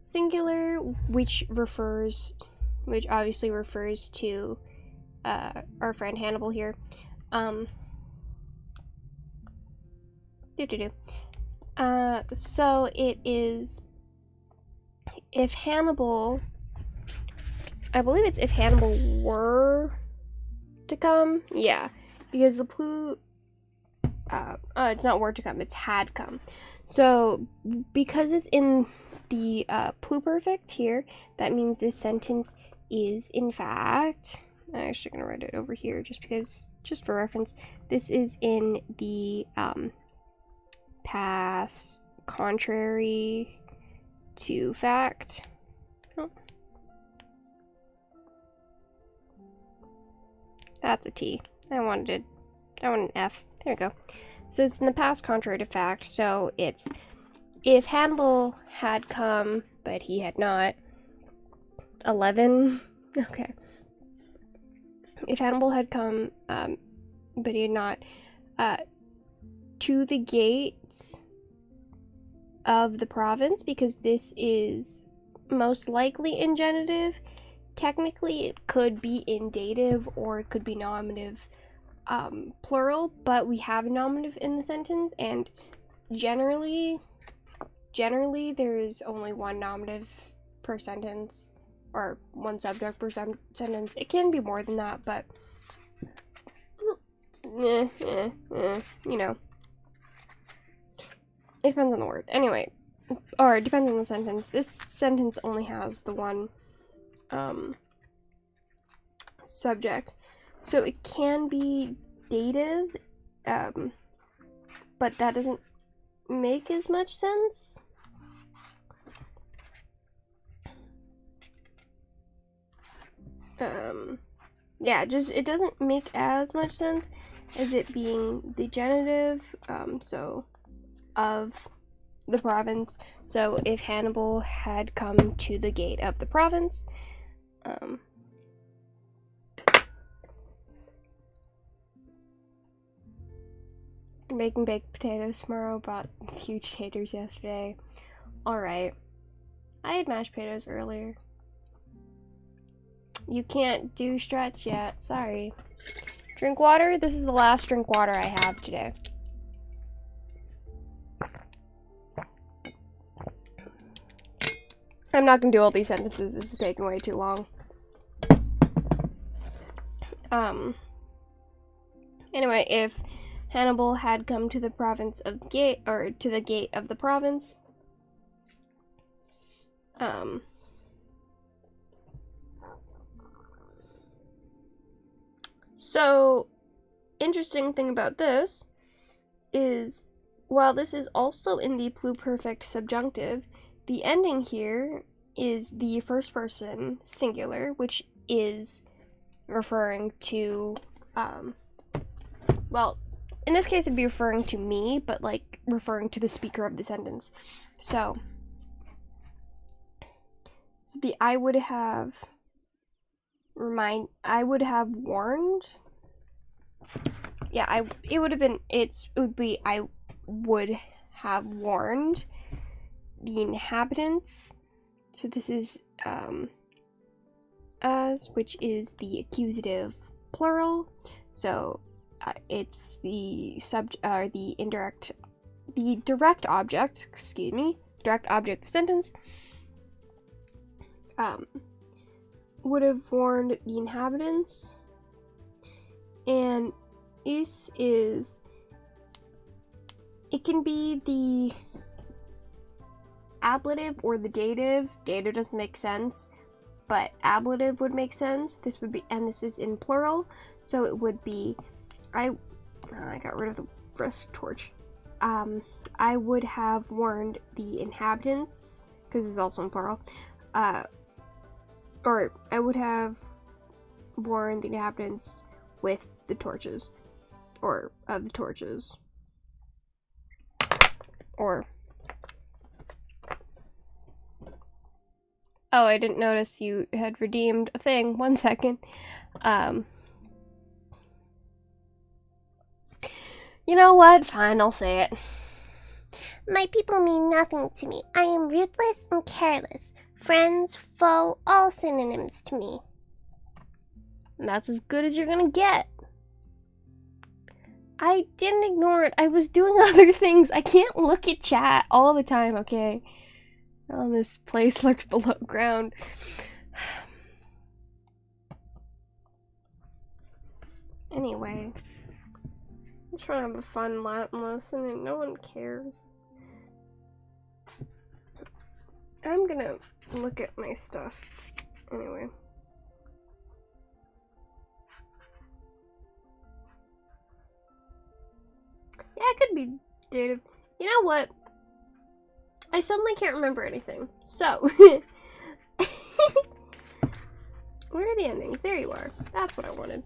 [SPEAKER 1] singular, which obviously refers to our friend Hannibal here. So it is if Hannibal, I believe it's if Hannibal were to come, yeah, because the it's not were to come, it's had come. So because it's in the pluperfect here, that means this sentence is in fact, I'm actually gonna write it over here just for reference. This is in the past contrary to fact. Oh. That's a T. I wanted an F. There we go. So it's in the past contrary to fact. So it's if Hannibal had come, but he had not. 11. Okay. If Hannibal had come, but he had not, to the gates of the province, because this is most likely in genitive. Technically, it could be in dative or it could be nominative plural, but we have a nominative in the sentence, and generally there's only one nominative per sentence, or one subject per sentence. It can be more than that, but you know, it depends on the word. Anyway, or it depends on the sentence. This sentence only has the one subject, so it can be dative, but that doesn't make as much sense. Yeah, it doesn't make as much sense as it being the genitive, so of the province. So if Hannibal had come to the gate of the province, making baked potatoes tomorrow. Bought huge taters yesterday. Alright. I had mashed potatoes earlier. You can't do stretch yet. Sorry. Drink water? This is the last drink water I have today. I'm not gonna do all these sentences. This is taking way too long. Anyway, if Hannibal had come to the province of gate, or to the gate of the province, so interesting thing about this is, while this is also in the pluperfect subjunctive, the ending here is the first person singular, which is referring to, well, in this case it'd be referring to me, but like referring to the speaker of the sentence. So this would be, I would have warned. Yeah, it would be I would have warned the inhabitants. So this is as, which is the accusative plural. So it's the direct object, direct object of sentence. Would have warned the inhabitants, and this is, it can be the ablative or the dative. Dative doesn't make sense, but ablative would make sense. This would be, and this is in plural, so it would be, I got rid of the rest torch. I would have warned the inhabitants, because it's also in plural, or I would have warned the inhabitants with the torches, or of the torches, or, oh, I didn't notice you had redeemed a thing. 1 second. You know what? Fine, I'll say it.
[SPEAKER 4] My people mean nothing to me. I am ruthless and careless. Friends, foe, all synonyms to me.
[SPEAKER 1] And that's as good as you're gonna get. I didn't ignore it. I was doing other things. I can't look at chat all the time, okay? Oh, this place looks below ground. Anyway, I'm trying to have a fun Latin lesson and no one cares. I'm gonna look at my stuff anyway. Yeah, it could be dative. You know what? I suddenly can't remember anything. So, where are the endings? There you are. That's what I wanted.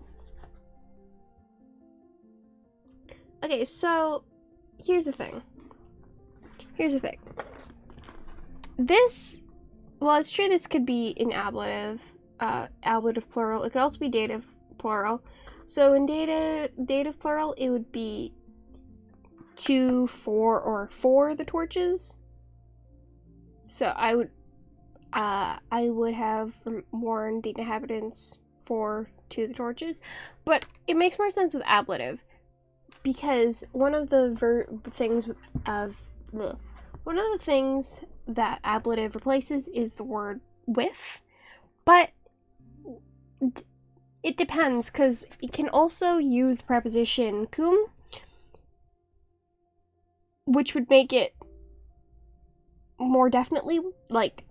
[SPEAKER 1] Okay, so here's the thing. This, well, it's true this could be an ablative, ablative plural. It could also be dative plural. So in dative plural, it would be 2, 4, or 4 the torches. So I would have warned the inhabitants to the torches, but it makes more sense with ablative, because one of the things that ablative replaces is the word with, but it depends, because it can also use the preposition cum, which would make it more definitely, like,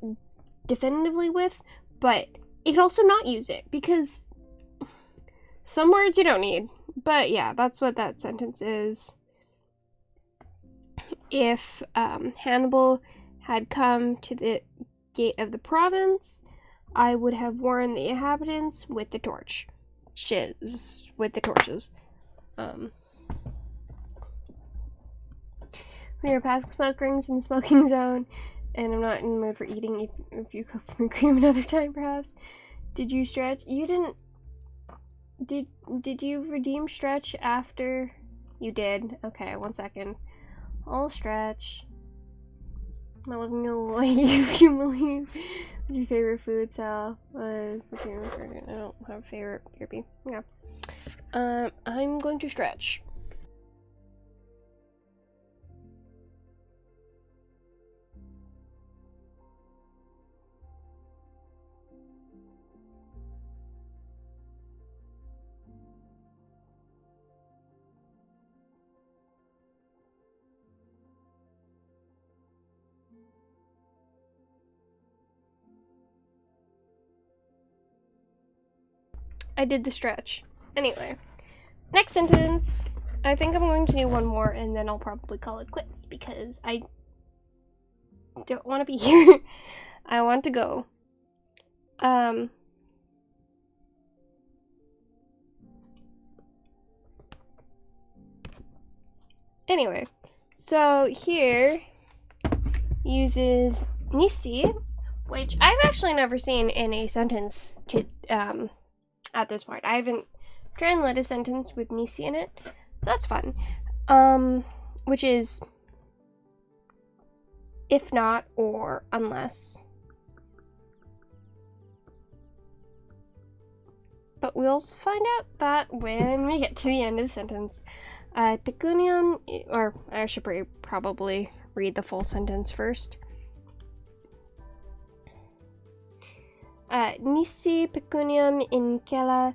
[SPEAKER 1] definitively with, but it could also not use it, because some words you don't need. But yeah, that's what that sentence is. If Hannibal had come to the gate of the province, I would have warned the inhabitants with the torches. We are past smoke rings in the smoking zone, and I'm not in the mood for eating. If you cook for cream another time, perhaps. Did you stretch? You didn't. Did you redeem stretch after? You did. Okay, 1 second. I'll stretch. My living life, you believe. What's your favorite food, Sal? I don't have a favorite. BRB. Yeah. I'm going to stretch. I did the stretch. Anyway, next sentence. I think I'm going to do one more, and then I'll probably call it quits, because I don't want to be here. I want to go. Anyway, so here uses Nisi, which I've actually never seen in a sentence to, at this point. I haven't translated a sentence with Nisi in it, so that's fun. Which is if not or unless. But we'll find out that when we get to the end of the sentence. Pecuniam, or I should probably read the full sentence first. Nisi pecuniam in cella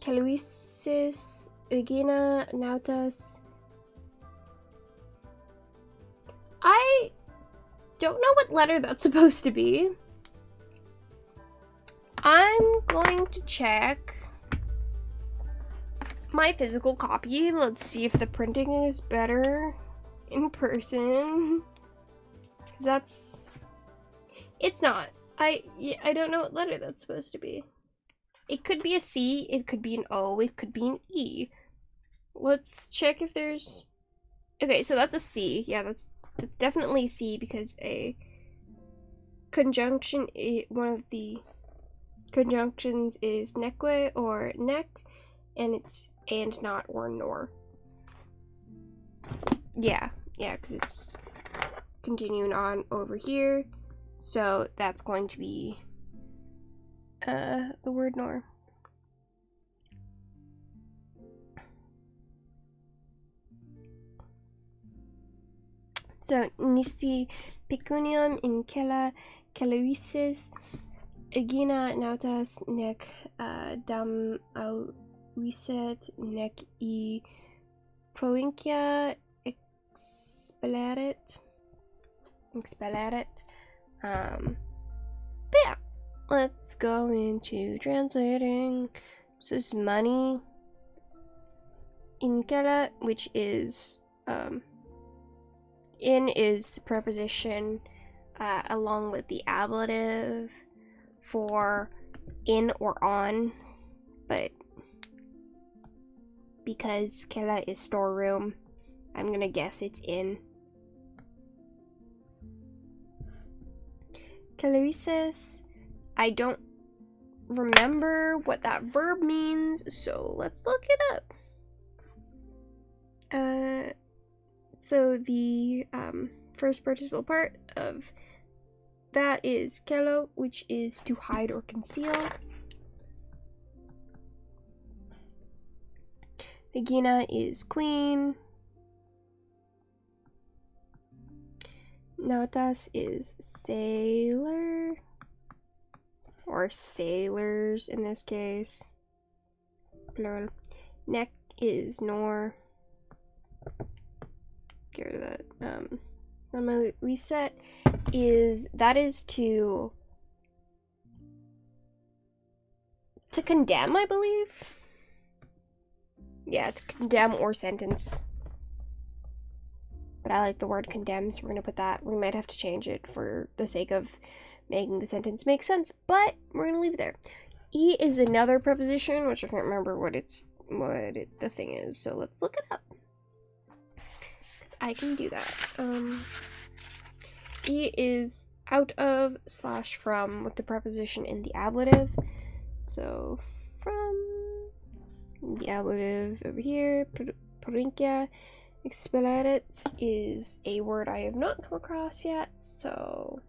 [SPEAKER 1] celuisis regina nautas. I don't know what letter that's supposed to be. I'm going to check my physical copy. Let's see if the printing is better in person. 'Cause it's not. I don't know what letter that's supposed to be. It could be a C, it could be an O, it could be an E. Let's check if there's... Okay, so that's a C. Yeah, that's definitely a C, because a conjunction, one of the conjunctions is neque or neck, and it's and not or nor. Yeah, because it's continuing on over here. So that's going to be the word nor. So nisi pecuniam in cella celuisis egina nautas nec dam auiset nec e provincia expelleret. But yeah, let's go into translating. So this is money in cella, which is in is preposition along with the ablative for in or on, but because cella is storeroom, I'm gonna guess it's in. Celuisis, I don't remember what that verb means, so let's look it up. So the first participle part of that is kelo, which is to hide or conceal. Regina is queen. Nautas is sailor. Or sailors in this case. Plural. Neck is nor. Get rid of that. My reset is to condemn, I believe. Yeah, to condemn or sentence. But I like the word condemn, so we're gonna put that. We might have to change it for the sake of making the sentence make sense, but we're gonna leave it there. E is another preposition, which I can't remember what the thing is, so let's look it up. Because I can do that. E is out of / from with the preposition in the ablative. So from the ablative over here, provincia. Expelere is a word I have not come across yet, so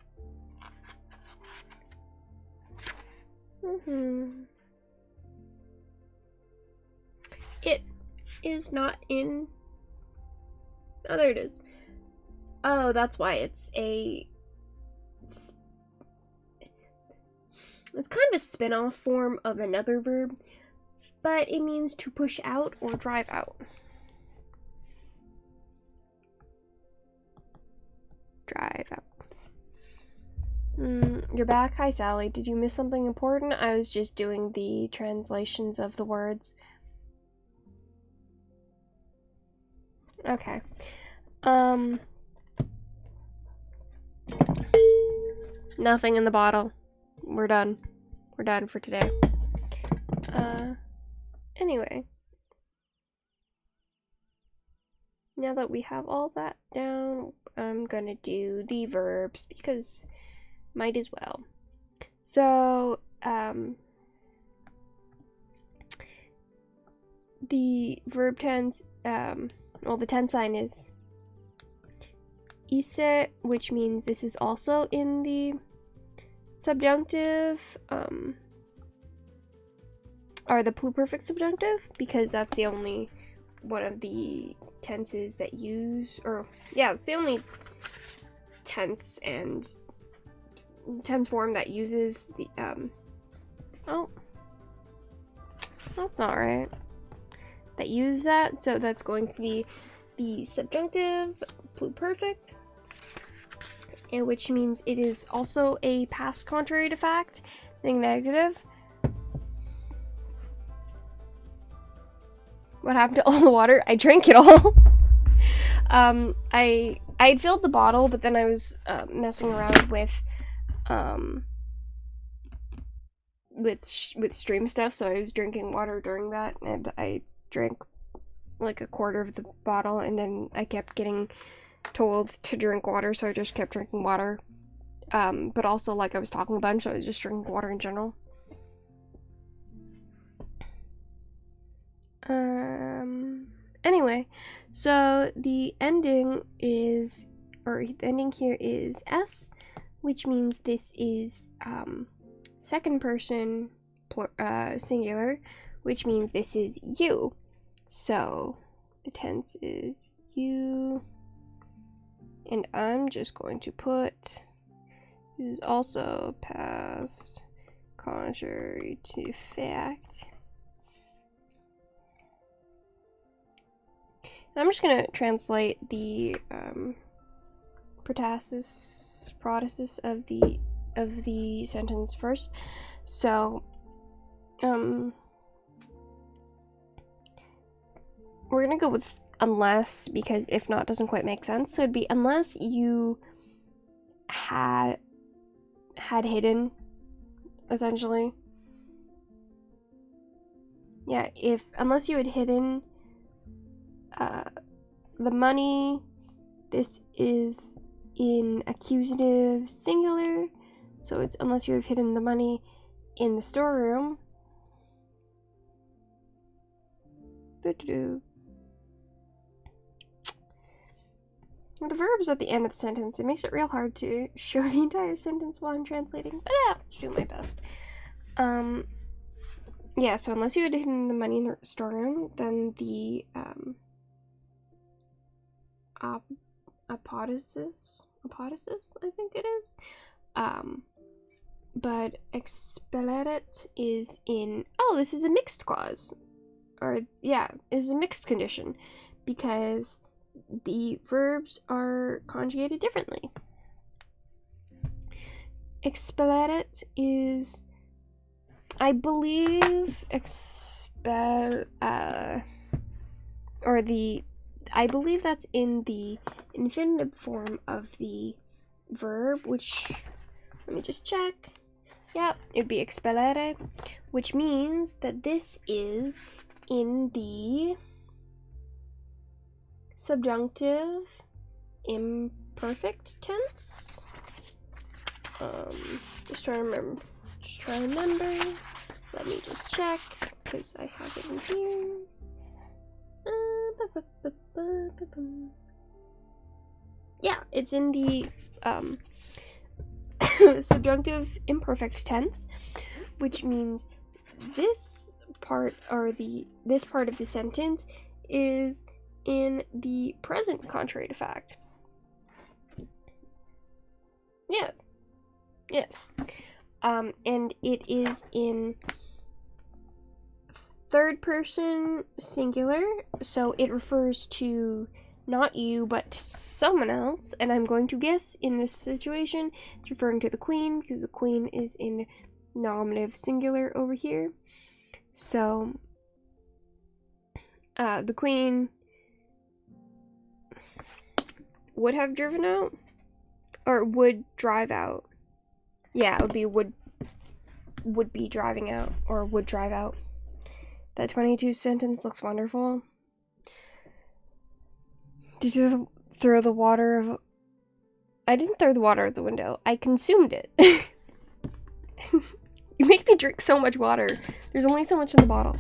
[SPEAKER 1] it is not in. Oh, there it is. Oh, that's why it's kind of a spin-off form of another verb, but it means to push out or drive out. Drive out. You're back. Hi, Sally. Did you miss something important? I was just doing the translations of the words. Okay. Nothing in the bottle. We're done. We're done for today. Anyway. Now that we have all that down, I'm gonna do the verbs because might as well. So, the verb tense, well, the tense sign is ise, which means this is also in the subjunctive, or the pluperfect subjunctive, because that's the only one of the tenses that use, or yeah, it's the only tense form that uses the oh, that's not right, that use that, so that's going to be the subjunctive pluperfect, and which means it is also a past contrary to fact, thing negative. What happened to all the water? I drank it all. I'd filled the bottle, but then I was messing around with stream stuff, so I was drinking water during that, and I drank like a quarter of the bottle, and then I kept getting told to drink water, so I just kept drinking water. But also, like, I was talking a bunch, so I was just drinking water in general. Anyway, so the ending is, or the ending here is S, which means this is second person singular, which means this is you. So the tense is you, and I'm just going to put this is also past contrary to fact. I'm just gonna translate the protasis of the sentence first. So we're gonna go with unless, because if not, doesn't quite make sense. So it'd be unless you had hidden, essentially. Yeah, unless you had hidden the money, this is in accusative singular, so it's unless you have hidden the money in the storeroom. the verb's at the end of the sentence. It makes it real hard to show the entire sentence while I'm translating, but yeah, I'll do my best. Yeah, so unless you had hidden the money in the storeroom, then the apodicis, I think it is. But expellerit is in, oh, this is a mixed clause. Or, yeah, is a mixed condition because the verbs are conjugated differently. Expellerit is, I believe, I believe that's in the infinitive form of the verb, which, let me just check. Yeah, it'd be expellere, which means that this is in the subjunctive imperfect tense. Just trying to remember. Let me just check, because I have it in here. Yeah, it's in the subjunctive imperfect tense, which means this part of the sentence is in the present contrary to fact. Yeah. Yes. And it is in third person singular, so it refers to not you, but to someone else, and I'm going to guess in this situation it's referring to the queen, because the queen is in nominative singular over here. So, the queen would have driven out, or would drive out. Yeah, it would be would be driving out, or would drive out. That 22 sentence looks wonderful. Did you throw the water? I didn't throw the water out the window. I consumed it. You make me drink so much water. There's only so much in the bottle.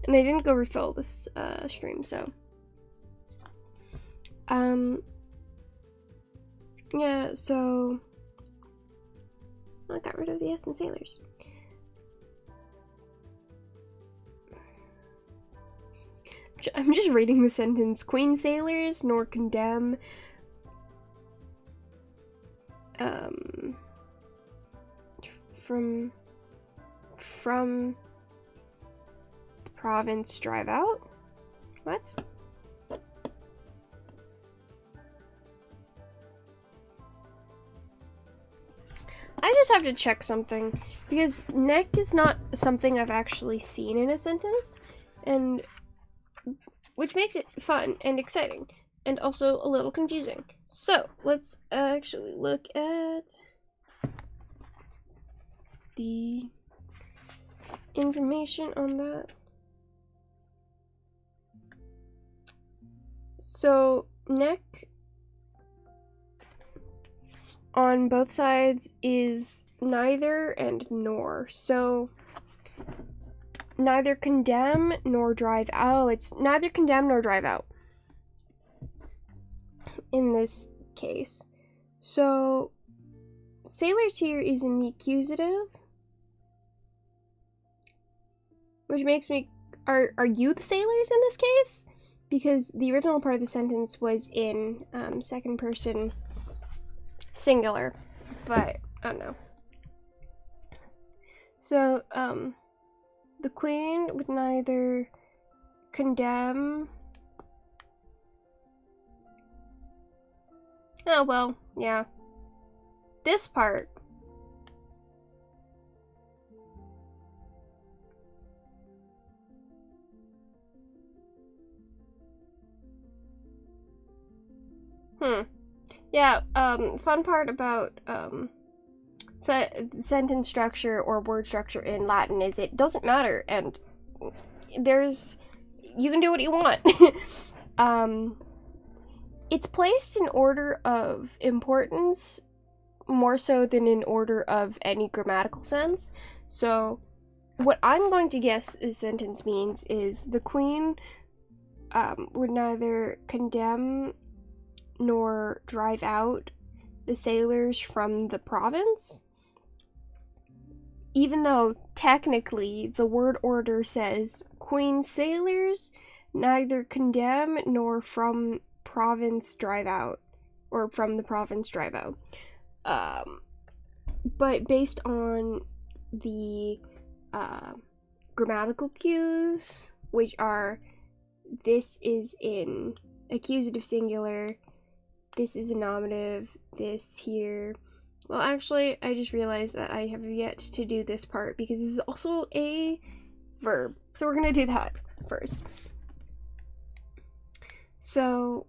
[SPEAKER 1] And I didn't go refill this stream, so. Yeah, so. I got rid of the S in sailors. I'm just reading the sentence. Queen sailors nor condemn from the province drive out? What? I just have to check something because neck is not something I've actually seen in a sentence, and which makes it fun and exciting, and also a little confusing. So, let's actually look at the information on that. So, neck on both sides is neither and nor. So, neither condemn nor drive out. Oh, it's neither condemn nor drive out in this case. So, sailors here is in the accusative, which makes me, are you the sailors in this case? Because the original part of the sentence was in second person singular, but I don't know. So, the queen would neither condemn. Oh, well, yeah. This part. Yeah, fun part about, sentence structure or word structure in Latin is it doesn't matter, and you can do what you want. It's placed in order of importance more so than in order of any grammatical sense. So what I'm going to guess this sentence means is the queen would neither condemn nor drive out the sailors from the province. Even though technically the word order says Queen sailors neither condemn nor from province drive out, or from the province drive out. But based on the grammatical cues, which are this is in accusative singular, this is a nominative, this here. Well, actually, I just realized that I have yet to do this part because this is also a verb. So we're gonna do that first. So,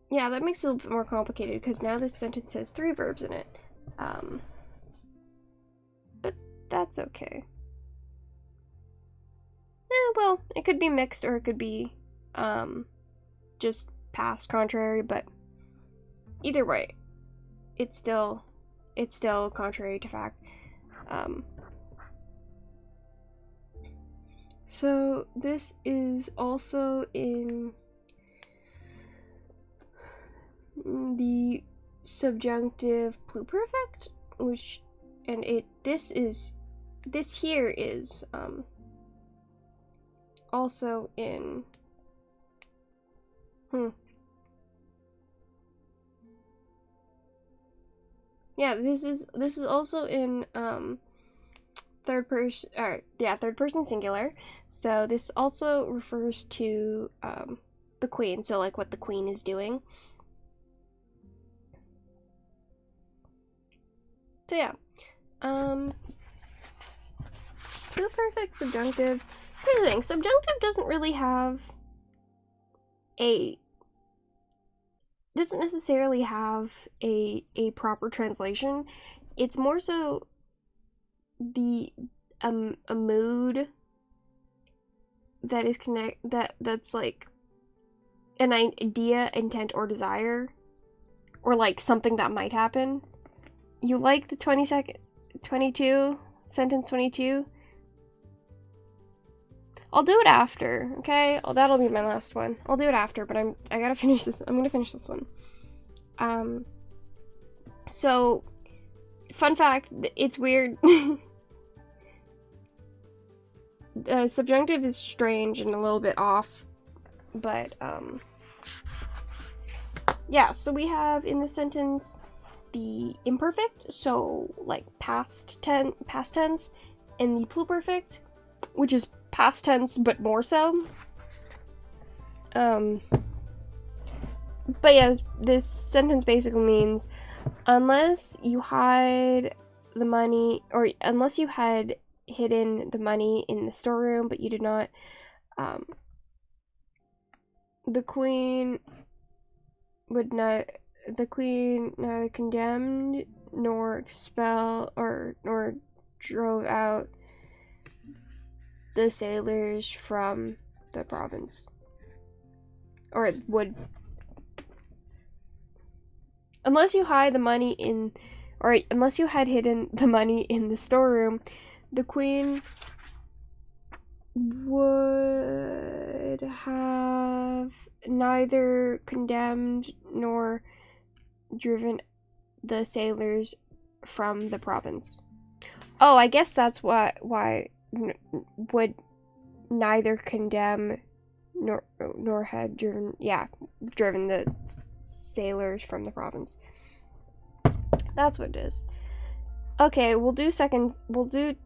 [SPEAKER 1] yeah, that makes it a little bit more complicated because now this sentence has 3 verbs in it. But that's okay. Well, it could be mixed or it could be just past contrary, but either way, it's still contrary to fact. So this is also in the subjunctive pluperfect, which, and this here is also in yeah, this is also in third person singular. So this also refers to the queen, so like what the queen is doing. So yeah, pluperfect subjunctive. Here's the thing: subjunctive doesn't really have doesn't necessarily have a proper translation. It's more so the a mood that is that's like an idea, intent, or desire, or like something that might happen. You like the 22 sentence 22? I'll do it after, okay? Oh, that'll be my last one. I'll do it after, but I gotta finish this. I'm gonna finish this one. So, fun fact, it's weird. The subjunctive is strange and a little bit off, but, yeah, so we have in this sentence the imperfect, so, like, past tense, and the pluperfect, which is past tense, but more so. But yeah, this sentence basically means unless you hide the money, or unless you had hidden the money in the storeroom, but you did not, the queen neither condemned nor expelled nor drove out the sailors from the province. Or it would, unless you hide the money in, or unless you had hidden the money in the storeroom, the queen would have neither condemned nor driven the sailors from the province. Oh, I guess that's why would neither condemn nor had driven the sailors from the province. That's what it is. Okay, we'll do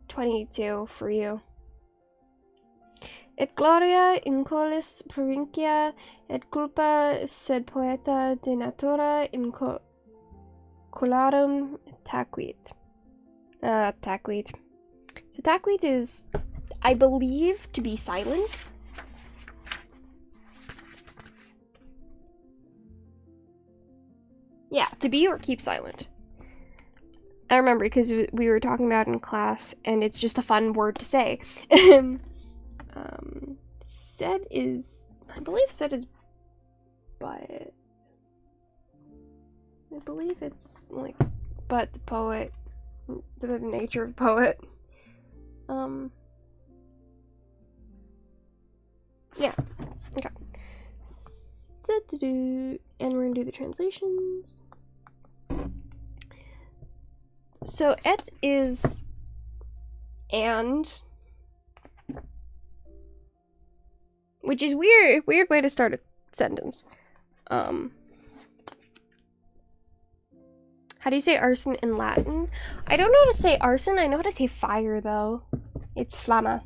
[SPEAKER 1] 22 for you. Et gloria in colis provincia, et culpa sed poeta de natura in colarum taquit. Taquit. So taquit is, I believe, to be silent. Yeah, to be or keep silent. I remember because we were talking about it in class, and it's just a fun word to say. Said is, I believe said is, but I believe it's like, but the poet, the nature of poet. Yeah, okay. And we're gonna do the translations. So et is and, which is weird way to start a sentence. How do you say arson in Latin? I don't know how to say arson. I know how to say fire though. It's flamma.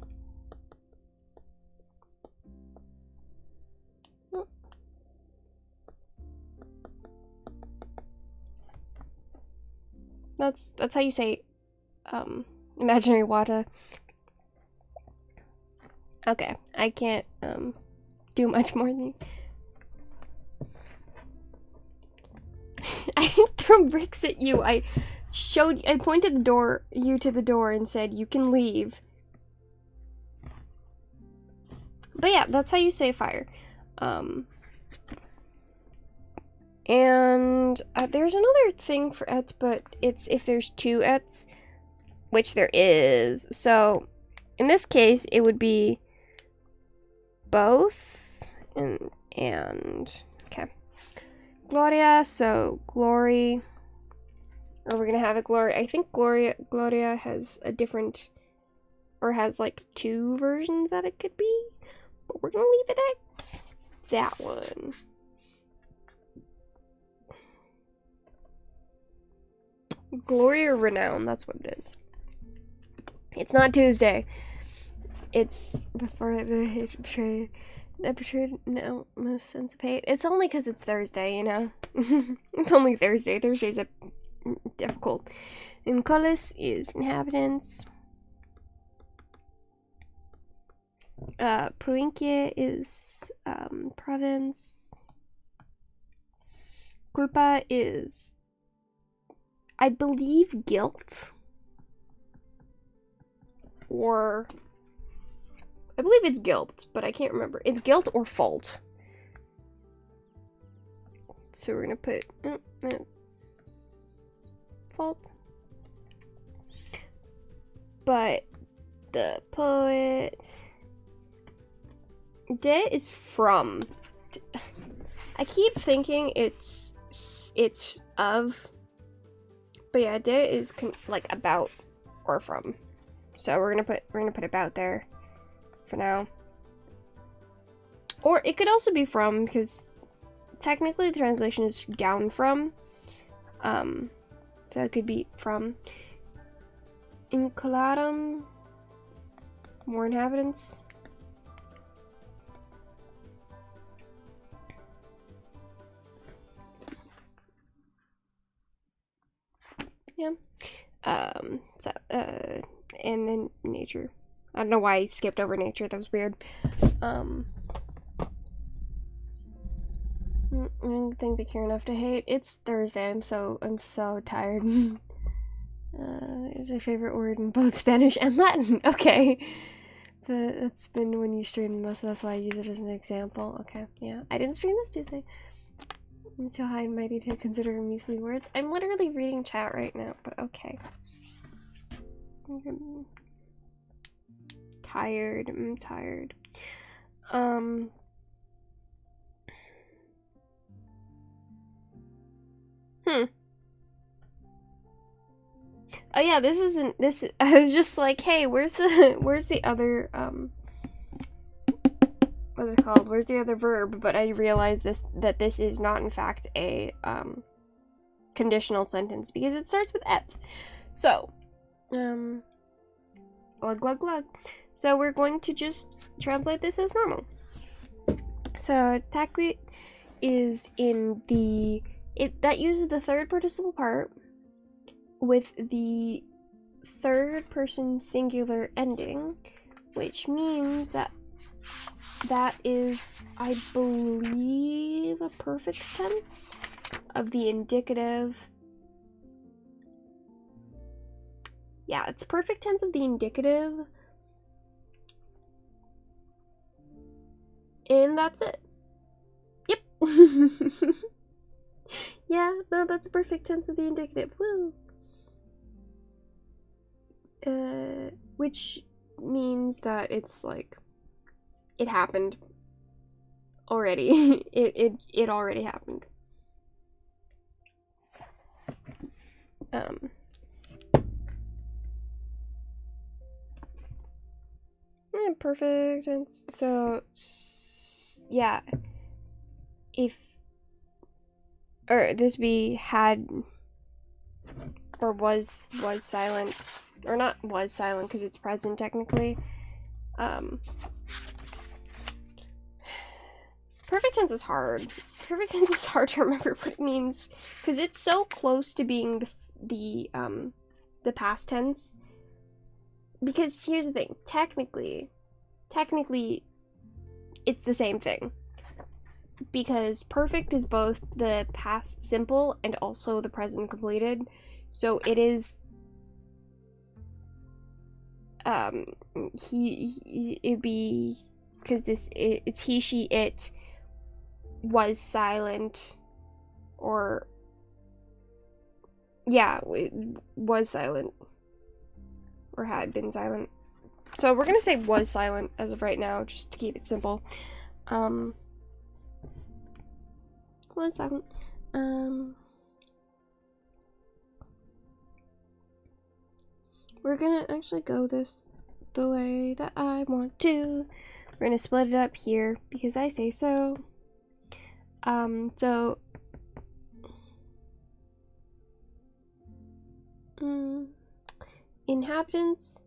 [SPEAKER 1] That's how you say imaginary water. Okay, I can't do much more than I threw bricks at you. I pointed you to the door and said you can leave. But yeah, that's how you say fire. And there's another thing for et, but it's if there's two ets, which there is. So in this case, it would be both and okay. Gloria, so glory. Or we're gonna have a glory. I think Gloria has a different, or has like two versions that it could be. But we're gonna leave it at that one. Gloria Renown, that's what it is. It's not Tuesday. It's before the betrayed no must sensipate. It's only because it's Thursday, you know. It's only Thursday. Thursdays are difficult. And Colis is inhabitants. Provincia is province. Culpa is, I believe, guilt. Or I believe it's guilt, but I can't remember. It's guilt or fault. So we're gonna put it's fault. But the poet de is from. I keep thinking it's of, but yeah, de is like about or from. So we're gonna put about there for now. Or it could also be from, because technically the translation is down from. So it could be from. Incolatum, more inhabitants. Yeah. And then nature. I don't know why I skipped over nature. That was weird. I think they care enough to hate. It's Thursday. I'm so tired. Is a favorite word in both Spanish and Latin. Okay. That's been when you stream most, that's why I use it as an example. Okay, yeah. I didn't stream this Tuesday. It's so high and mighty to consider measly words. I'm literally reading chat right now, but okay. I'm tired. I'm tired. Oh yeah, this isn't this. I was just like, hey, where's the other what's it called? Where's the other verb? But I realized that this is not in fact a conditional sentence because it starts with et. So, glug glug glug. So we're going to just translate this as normal. So taquit is in the that uses the third participle part with the third person singular ending, which means that is, I believe, a perfect tense of the indicative. Yeah, it's perfect tense of the indicative. And that's it. Yep. Yeah, no, that's a perfect tense of the indicative. Woo. Which means that it's like, it happened already. It already happened. Perfect. And so, yeah. If, or this be had, or was silent, or not was silent because it's present technically. Perfect tense is hard. Perfect tense is hard to remember what it means because it's so close to being the past tense. Because here's the thing, technically, it's the same thing. Because perfect is both the past simple and also the present completed. So it is, it'd be, because it's he, she, it was silent, or, yeah, it was silent, or had been silent. So we're gonna say was silent as of right now, just to keep it simple. Was silent. We're gonna actually go this the way that I want to. We're gonna split it up here because I say so. Inhabitants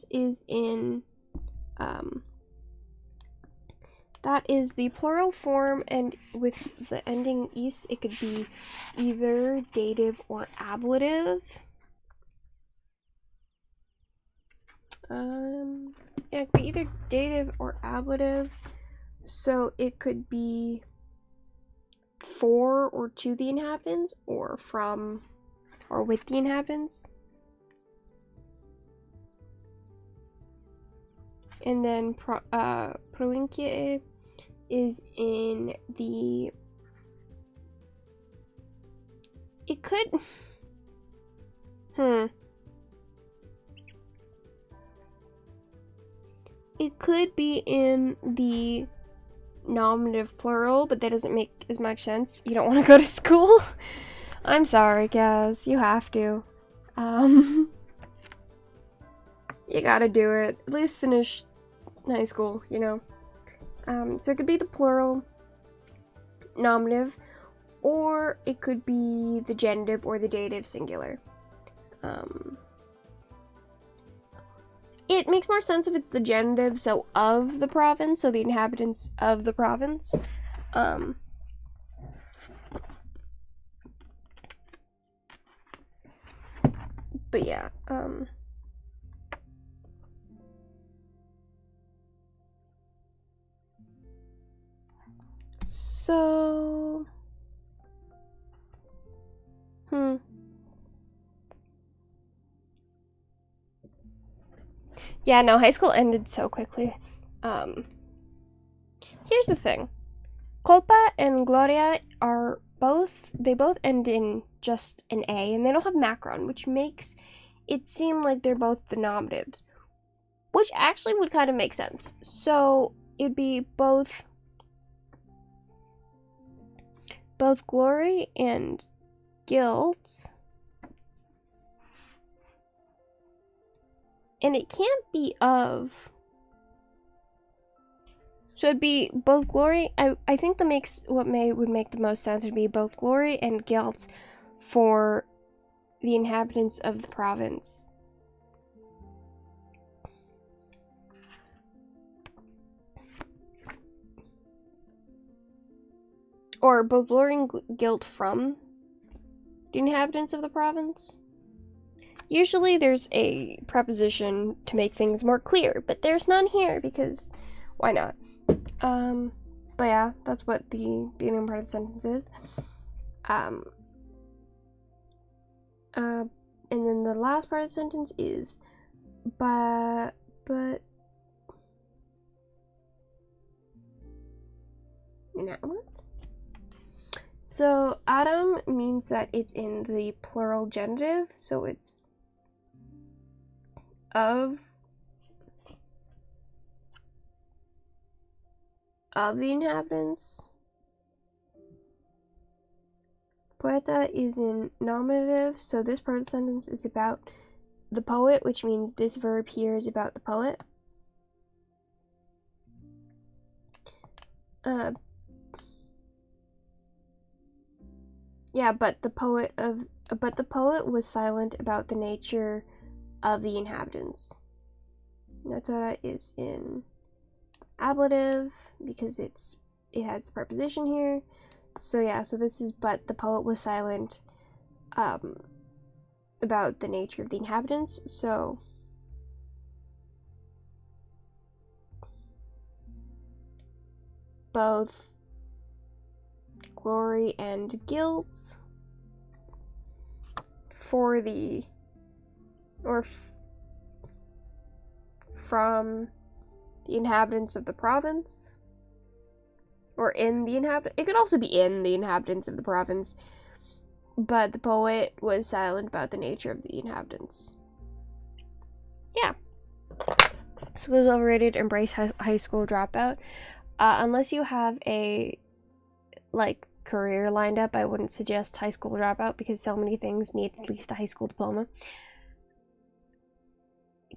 [SPEAKER 1] is in, that is the plural form, and with the ending "-is, it could be either dative or ablative. Yeah, it could be either dative or ablative. So it could be for or to the inhabitants, or from or with the inhabitants. And then provincie is in the, it could, it could be in the nominative plural, but that doesn't make as much sense. You don't want to go to school? I'm sorry, guys. You have to. You gotta do it. At least finish high school, you know. So it could be the plural nominative, or it could be the genitive or the dative singular. It makes more sense if it's the genitive, so of the province, so the inhabitants of the province. But yeah, so, yeah, no, high school ended so quickly. Here's the thing. Culpa and Gloria are they both end in just an A, and they don't have macron, which makes it seem like they're both the nominatives, which actually would kind of make sense. So it'd be both glory and guilt, and it can't be of. So it'd be both glory. I think would make the most sense would be both glory and guilt for the inhabitants of the province. Or both glory and guilt from the inhabitants of the province. Usually there's a preposition to make things more clear, but there's none here because why not? But yeah, that's what the beginning part of the sentence is. And then the last part of the sentence is, but. Now what? So Adam means that it's in the plural genitive, so it's of. of the inhabitants. Poeta is in nominative, so this part of the sentence is about the poet, which means this verb here is about the poet. Yeah, but the poet was silent about the nature of the inhabitants. Nota is in ablative because it has the preposition here. So yeah, so this is but the poet was silent about the nature of the inhabitants. So both glory and guilt for the from the inhabitants of the province, or in the it could also be in the inhabitants of the province, but the poet was silent about the nature of the inhabitants. Yeah. School is overrated. Embrace high school dropout. Unless you have a career lined up, I wouldn't suggest high school dropout because so many things need at least a high school diploma.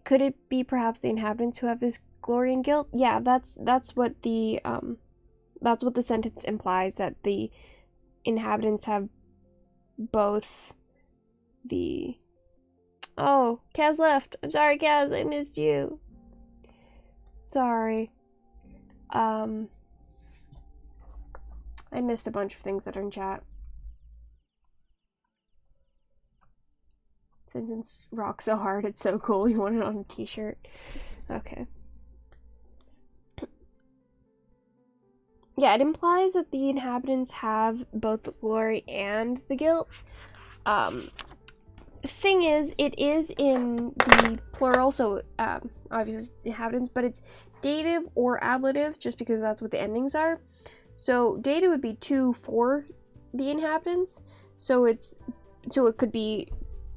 [SPEAKER 1] Could it be perhaps the inhabitants who have this glory and guilt? Yeah, that's what the sentence implies, that the inhabitants have both the... Oh, Kaz left. I'm sorry, Kaz. I missed you. Sorry. I missed a bunch of things that are in chat. Sentence rock so hard, it's so cool. You want it on a t-shirt. Okay. Yeah, it implies that the inhabitants have both the glory and the guilt. Thing is, it is in the plural, so obviously inhabitants, but it's dative or ablative just because that's what the endings are. So dative would be to for the inhabitants. So it could be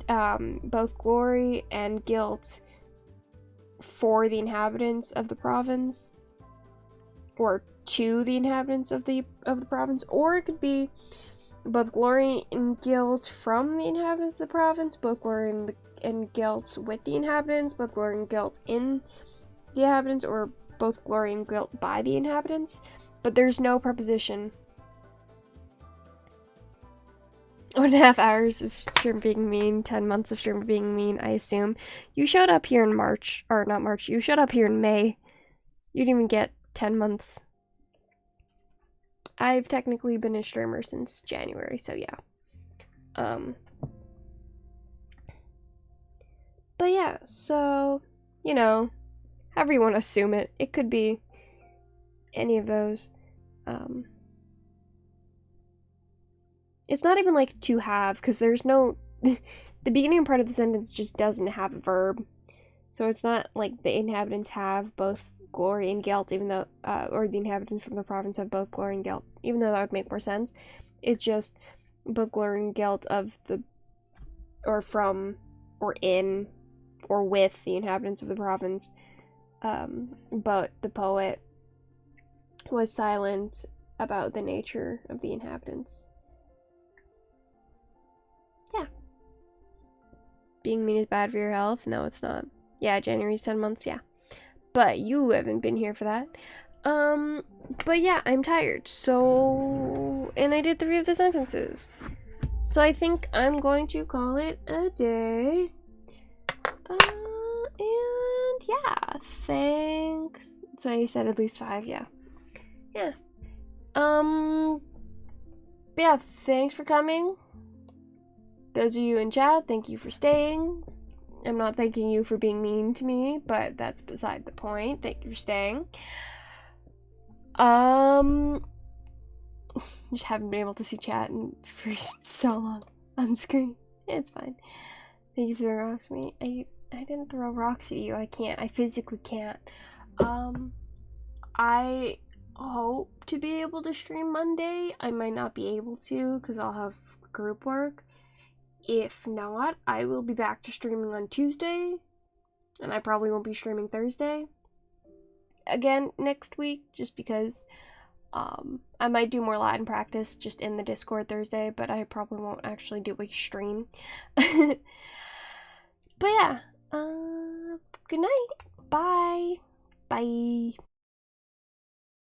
[SPEAKER 1] both glory and guilt for the inhabitants of the province, or to the inhabitants of the province, or it could be both glory and guilt from the inhabitants of the province, both glory and guilt with the inhabitants, both glory and guilt in the inhabitants, or both glory and guilt by the inhabitants. But there's no preposition. 1.5 hours of stream being mean, 10 months of stream being mean, I assume. You showed up here in March, or not March, you showed up here in May. You didn't even get 10 months. I've technically been a streamer since January, so yeah. But yeah, so, you know, however you want to assume it. It could be any of those. It's not even like to have, because there's no... the beginning part of the sentence just doesn't have a verb. So it's not like the inhabitants have both glory and guilt, even though... or the inhabitants from the province have both glory and guilt, even though that would make more sense. It's just both glory and guilt of the... or from, or in, or with the inhabitants of the province. But the poet was silent about the nature of the inhabitants. Yeah. Being mean is bad for your health? No, it's not. Yeah, January's 10 months, yeah. But you haven't been here for that. But yeah, I'm tired, so... And I did 3 of the sentences. So I think I'm going to call it a day. And yeah, thanks. So I said at least 5, yeah. Yeah. Yeah, thanks for coming. Those of you in chat, thank you for staying. I'm not thanking you for being mean to me, but that's beside the point. Thank you for staying. Just haven't been able to see chat for so long on screen. It's fine. Thank you for throwing rocks at me. I didn't throw rocks at you. I can't. I physically can't. I hope to be able to stream Monday. I might not be able to because I'll have group work. If not, I will be back to streaming on Tuesday, and I probably won't be streaming Thursday. again next week, just because I might do more Latin practice just in the Discord Thursday, but I probably won't actually do a stream. But yeah, good night. Bye. Bye.